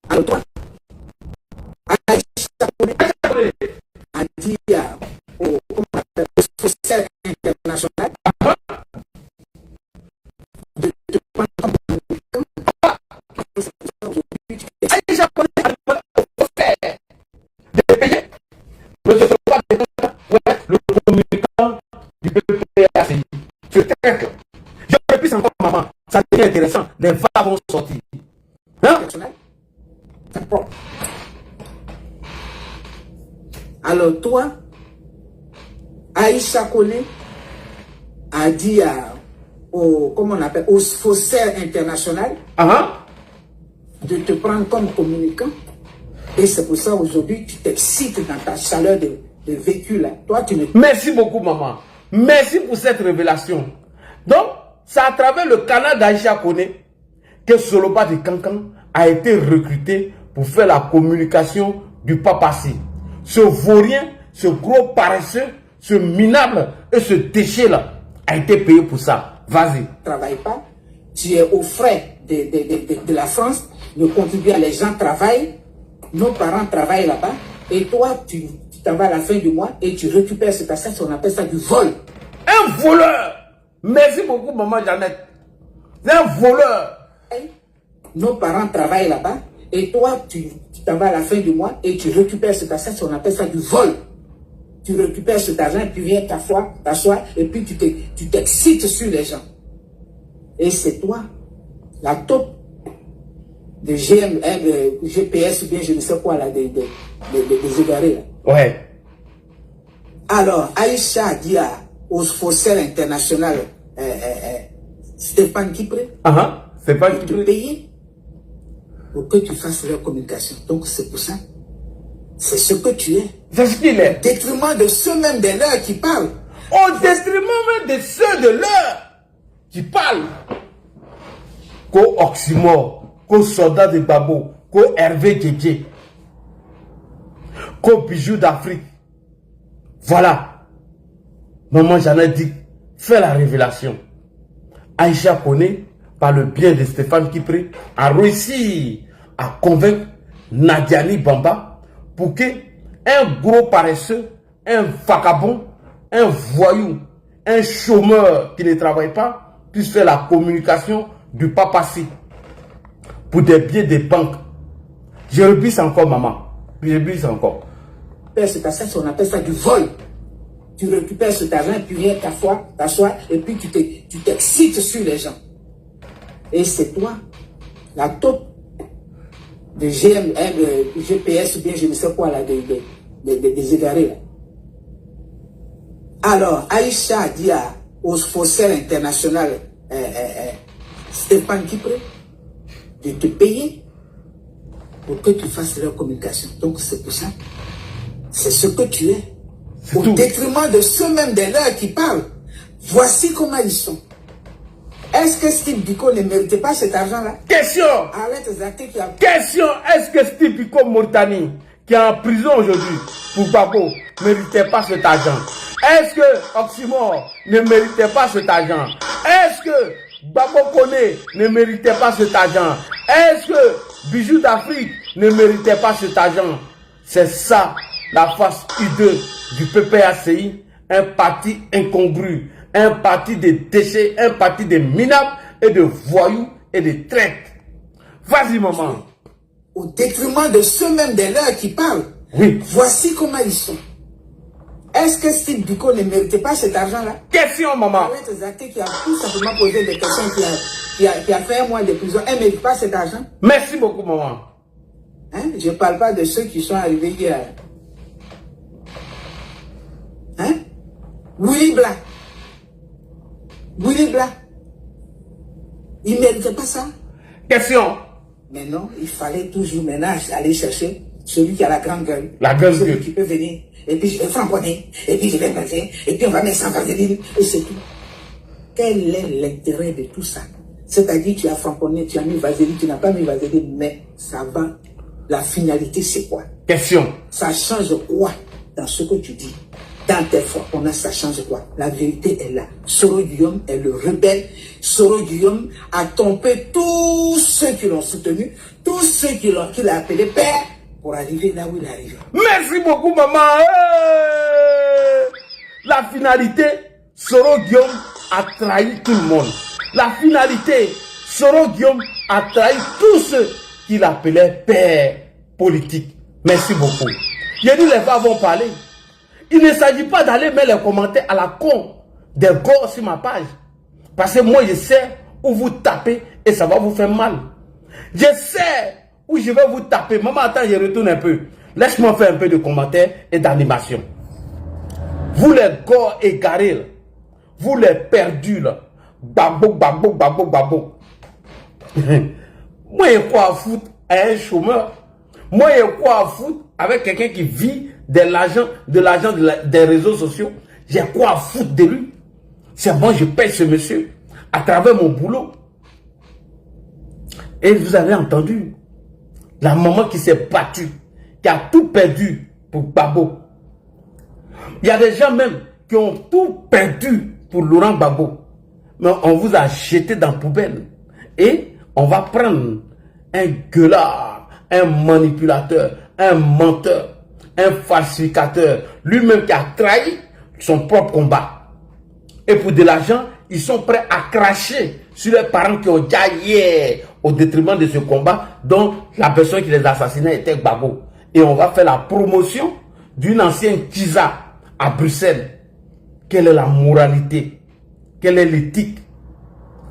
Alors toi, a dit au social international de te prendre comme le communicant du PPACI. Je répète encore, maman, ça devient intéressant. Les VA vont sortir. Hein? Alors toi, Aïcha Kone a dit comment on appelle, au faussaire international de te prendre comme communicant. Et c'est pour ça aujourd'hui tu t'excites dans ta chaleur de vécu là. Toi, tu ne... Merci beaucoup, maman. Merci pour cette révélation. Donc, c'est à travers le canal d'Aïcha Kone que Soloba de Kankan a été recruté pour faire la communication du papacy. Ce vaurien, ce gros paresseux, ce minable et ce déchet-là a été payé pour ça. Vas-y. Travaille pas. Tu es aux frais de la France. Nos contribuables, les gens travaillent. Nos parents travaillent là-bas. Et toi, tu t'en vas à la fin du mois et tu récupères cet argent. On appelle ça du vol. Un voleur. Merci beaucoup, maman Jeannette. C'est un voleur. Nos parents travaillent là-bas. Et toi, tu t'en vas à la fin du mois et tu récupères cet argent. On appelle ça du vol. Tu récupères cet argent et puis viens t'asseoir et puis tu t'excites sur les gens. Et c'est toi, la taupe de GPS ou bien je ne sais quoi là, des égarés là. Ouais. Alors, Aïcha a dit au faussaire international Stéphane Kipré, Stéphane de te payer pour que tu fasses leur communication. Donc c'est pour ça. C'est ce que tu es. C'est ce qu'il est. Au détriment de ceux même des leurs qui parlent. Au détriment même de ceux de leurs qui parlent. Qu'au Oxymore, qu'au soldat de Babo, qu'au Hervé Djedje, qu'au Bijou d'Afrique. Voilà. Maman Jeannette dit, fais la révélation. Aïcha Kone, par le bien de Stéphane Kipré, a réussi à convaincre Nadiani Bamba pour que un gros paresseux, un vagabond, un voyou, un chômeur qui ne travaille pas puisse faire la communication du papacy pour des biens des banques. Je rebisse encore, maman. Je rebisse encore. On appelle ça du vol. Tu récupères cet argent et puis viens t'asseoir et puis tu t'excites sur les gens. Et c'est toi, la taupe de GPS ou bien je ne sais quoi là, des égarés là. Alors, Aïcha a dit au faussaire international Stéphane Kipré de te payer pour que tu fasses leur communication. Donc c'est pour ça. C'est ce que tu es. Au détriment de ceux même des leurs qui parlent. Voici comment ils sont. Est-ce que Steve Biko ne méritait pas cet argent-là? Question. Question. Est-ce que Steve Biko Mauritanie, qui est en prison aujourd'hui pour Babo, ne méritait pas cet argent? Est-ce que Oxymore ne méritait pas cet argent? Est-ce que Babo Kone ne méritait pas cet argent? Est-ce que Bijou d'Afrique ne méritait pas cet argent? C'est ça la face hideuse du PPACI, un parti incongru, un parti de déchets, un parti de minables et de voyous et de traîtres. Vas-y, maman. Au détriment de ceux même des leurs qui parlent. Oui. Voici comment ils sont. Est-ce que Steve Biko ne méritait pas cet argent-là? Question, maman. Qui a tout simplement posé des questions, qui a fait un mois de prison, elle ne mérite pas cet argent? Merci beaucoup, maman. Hein? Je ne parle pas de ceux qui sont arrivés hier. Hein? Willy Blanc. Il ne méritait pas ça? Question. Mais non, il fallait toujours maintenant aller chercher celui qui a la grande gueule. La grande celui gueule. qui peut venir. Et puis je vais framponner. Et puis je vais passer. Et puis on va mettre 100 vaseline. Et c'est tout. Quel est l'intérêt de tout ça? C'est-à-dire, tu as franconné, tu as mis vaseline, tu n'as pas mis vaseline, mais ça va. La finalité, c'est quoi? Question. Ça change quoi dans ce que tu dis? Dans tes fois, ça change quoi? La vérité est là. Soro Guillaume est le rebelle. Soro Guillaume a trompé tous ceux qui l'ont soutenu, tous ceux qui l'ont appelé père pour arriver là où il est arrivé. Merci beaucoup, maman. La finalité, Soro Guillaume a trahi tout le monde. La finalité, Soro Guillaume a trahi tous ceux qu'il appelait père politique. Merci beaucoup. J'ai dit les femmes vont parler. Il ne s'agit pas d'aller mettre les commentaires à la con des gars sur ma page. Parce que moi, je sais où vous tapez et ça va vous faire mal. Je sais où je vais vous taper. Maman, attends, je retourne un peu. Laisse-moi faire un peu de commentaires et d'animation. Vous les gars égarés, vous les perdus, là. Babo, babo, babo, babo. Moi, il y a quoi à foutre à un chômeur? Moi, il y a quoi à foutre avec quelqu'un qui vit de l'argent des réseaux sociaux? J'ai quoi à foutre de lui? C'est bon, je paye ce monsieur à travers mon boulot. Et vous avez entendu la maman qui s'est battue, qui a tout perdu pour Gbagbo. Il y a des gens même qui ont tout perdu pour Laurent Gbagbo. Mais on vous a jeté dans la poubelle. Et on va prendre un gueulard, un manipulateur, un menteur, un falsificateur, lui-même qui a trahi son propre combat. Et pour de l'argent, ils sont prêts à cracher sur les parents qui ont déjà hier au détriment de ce combat dont la personne qui les assassinait était Gbagbo. Et on va faire la promotion d'une ancienne Kisa à Bruxelles. Quelle est la moralité? Quelle est l'éthique?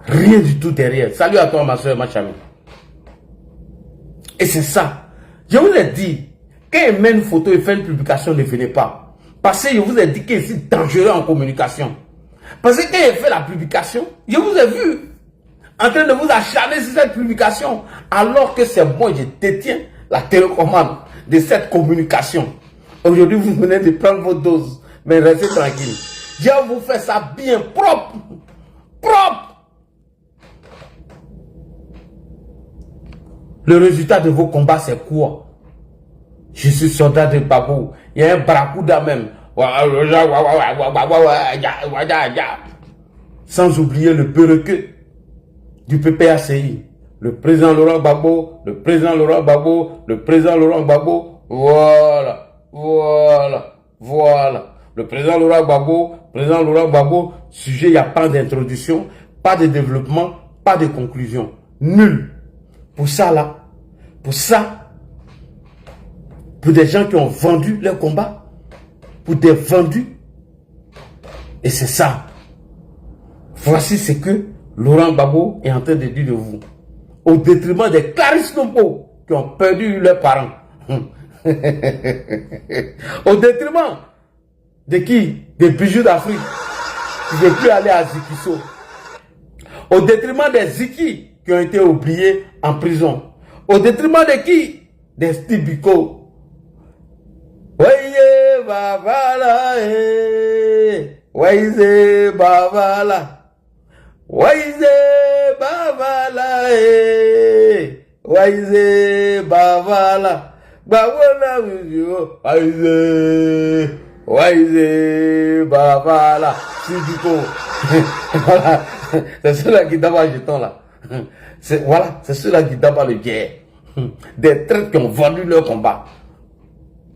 Rien du tout derrière. Salut à toi ma soeur, ma chamie. Et c'est ça. Je vous ai dit, quand il met une photo et fait une publication, ne venez pas. Parce que je vous ai dit qu'il est dangereux en communication. Parce que quand il fait la publication, je vous ai vu en train de vous acharner sur cette publication. Alors que c'est moi, je détiens la télécommande de cette communication. Aujourd'hui, vous venez de prendre vos doses. Mais restez tranquille. Je vais vous faire ça bien propre. Propre. Le résultat de vos combats, c'est quoi? Je suis soldat de Gbagbo. Il y a un barracuda même. Sans oublier le perroquet du PPACI. Le président Laurent Gbagbo, le président Laurent Gbagbo, le président Laurent Gbagbo. Voilà, voilà, voilà. Le président Laurent Gbagbo, président Laurent Gbagbo, sujet, il n'y a pas d'introduction, pas de développement, pas de conclusion. Nul. Pour ça là, pour ça, pour des gens qui ont vendu leur combat, pour des vendus, et c'est ça. Voici ce que Laurent Gbagbo est en train de dire de vous. Au détriment des Clarisse Nompo qui ont perdu leurs parents. Au détriment de qui? Des bijoux d'Afrique qui ne veulent plus aller à Zikiso. Au détriment des Ziki qui ont été oubliés en prison. Au détriment de qui? Des Stibiko. Voyez, babala, voyez, babala. Voyez, babala, voyez, babala. Babala, voyez, babala. Stibiko. Voilà. C'est ceux-là qui donnent le jeton là. Voilà, c'est ceux-là qui donnent le guerre. Des traîtres qui ont vendu leur combat.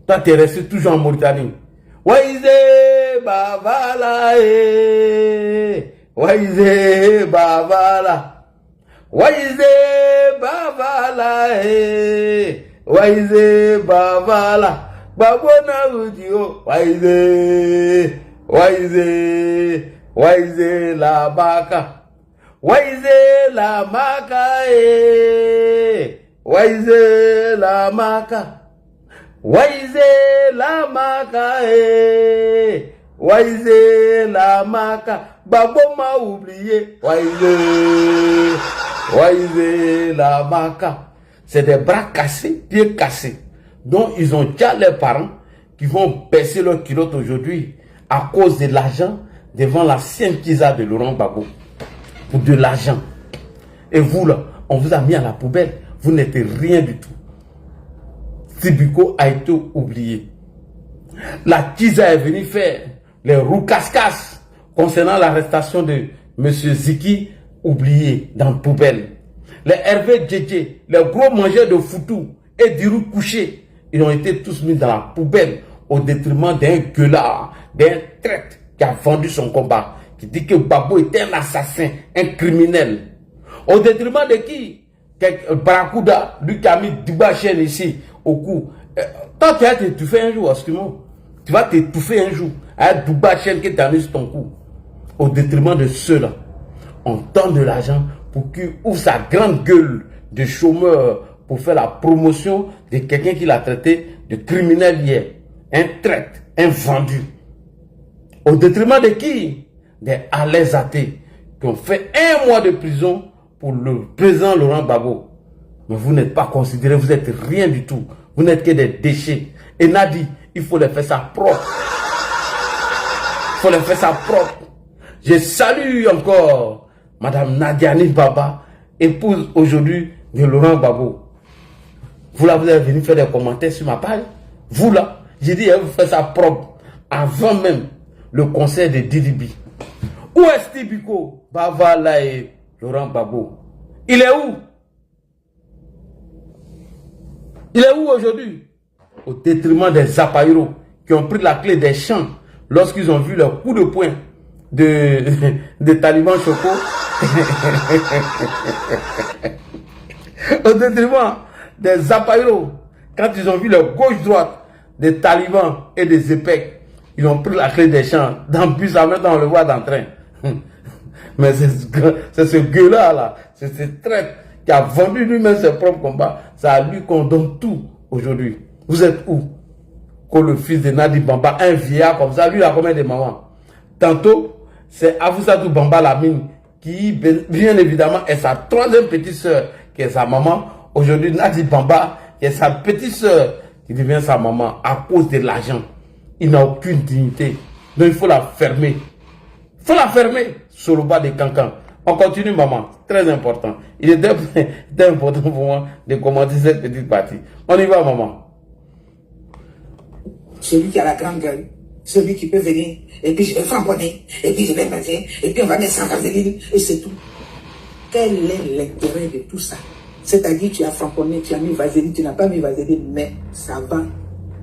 Toi, tu es resté toujours en Mauritanie. Waïzé, Bavala, Waïzé, Bavala. Waïzé, Bavala, Waïzé, Bavala. Babona Udio, Waïzé, Waïzé, Waïzé, la Baka. Waïzé, la Maka, Waïzé, la Maka. Waïzé, la Maka, Waïzé, la Maka. Babo m'a oublié. Waïzé, Waïzé, la Maka. C'est des bras cassés, pieds cassés, dont ils ont déjà leurs parents qui vont baisser leur culotte aujourd'hui à cause de l'argent devant l'ancienne Kisa de Laurent Gbagbo. Pour de l'argent. Et vous là, on vous a mis à la poubelle. Vous n'êtes rien du tout. Sibiko a été oublié. La Kiza est venue faire les roucascas concernant l'arrestation de M. Ziki, oublié dans la poubelle. Les Hervé Djedje, les gros mangeurs de foutou et d'Irou couché, ils ont été tous mis dans la poubelle au détriment d'un gueulard, d'un traître qui a vendu son combat, qui dit que Babo était un assassin, un criminel. Au détriment de qui? Barakouda, lui qui a mis Duba Chen ici au cou. Toi, tu vas t'étouffer un jour, excuse-moi. Tu vas t'étouffer un jour avec Duba Chen qui t'a mis sur ton cou. Au détriment de ceux-là, on donne de l'argent pour qu'il ouvre sa grande gueule de chômeur pour faire la promotion de quelqu'un qui l'a traité de criminel hier. Un traître, un vendu. Au détriment de qui? Des Alaisatés qui ont fait 1 mois de prison pour le président Laurent Gbagbo. Mais vous n'êtes pas considéré, vous n'êtes rien du tout. Vous n'êtes que des déchets. Et Nadi, il faut les faire ça propre. Il faut les faire ça propre. Je salue encore Madame Nadiani Baba, épouse aujourd'hui de Laurent Gbagbo. Vous là, vous êtes venu faire des commentaires sur ma page. Vous là, j'ai dit, vous faites ça propre. Avant même le conseil de Didibi. Où est Sibiko, Baba là et Laurent Gbagbo? Il est où? Il est où aujourd'hui? Au détriment des Zapayro qui ont pris la clé des champs lorsqu'ils ont vu le coup de poing de talibans Choco. Au détriment des Zapayro, quand ils ont vu le gauche-droite des talibans et des EPEC, ils ont pris la clé des champs. Dans le bus, maintenant on le voit dans le train. Mais c'est ce gueule-là, là, c'est ce traître qui a vendu lui-même ses propres combats. C'est à lui qu'on donne tout aujourd'hui. Vous êtes où? Que le fils de Nadi Bamba, un vieillard comme ça, lui il a combien de mamans? Tantôt, c'est Avousadou Bamba Lamine qui, bien évidemment, est sa 3e petite soeur, qui est sa maman. Aujourd'hui, Nadi Bamba, qui est sa petite soeur, qui devient sa maman à cause de l'argent. Il n'a aucune dignité. Donc il faut la fermer. Il faut la fermer. Soloba de Cancan. On continue, maman. Très important. Il était important pour moi de commenter cette petite partie. On y va, maman. Celui qui a la grande gueule, celui qui peut venir, et puis je vais framponner, et puis je vais passer, et puis on va mettre 100 vaseline, et c'est tout. Quel est l'intérêt de tout ça? C'est-à-dire, tu as framponné, tu as mis vaseline, tu n'as pas mis vaseline, mais ça va.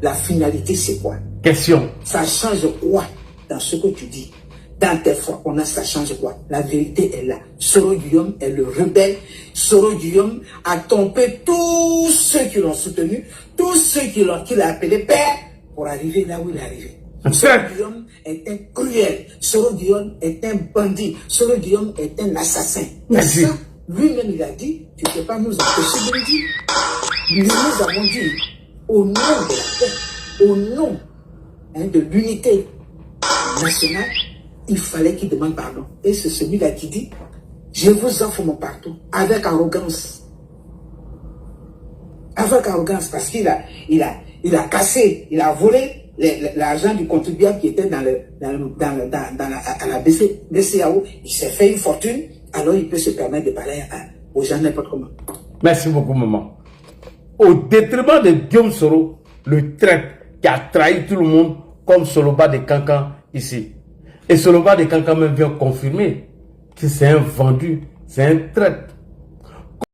La finalité, c'est quoi? Question. Ça change quoi dans ce que tu dis? Dans tes fois, ça change quoi? La vérité est là. Soro Guillaume est le rebelle. Soro Guillaume a trompé tous ceux qui l'ont soutenu, tous ceux qui l'ont appelé père pour arriver là où il est arrivé. Soro Guillaume est un cruel. Soro Guillaume est un bandit. Soro Guillaume est un assassin. Mais ça, lui-même, il a dit, tu ne peux pas nous empêcher de le dire. Nous avons dit, au nom de la paix, au nom de l'unité nationale, il fallait qu'il demande pardon. Et c'est celui-là qui dit, je vous offre mon pardon avec arrogance. Avec arrogance, parce qu'il a cassé, il a volé l'argent du contribuable qui était à la BCAO. Il s'est fait une fortune, alors il peut se permettre de parler aux gens n'importe comment. Merci beaucoup, maman. Au détriment de Guillaume Soro, le traître qui a trahi tout le monde, comme Soloba de Cancan ici. Et Soloba de Cancan même vient confirmer que c'est un vendu, c'est un traître.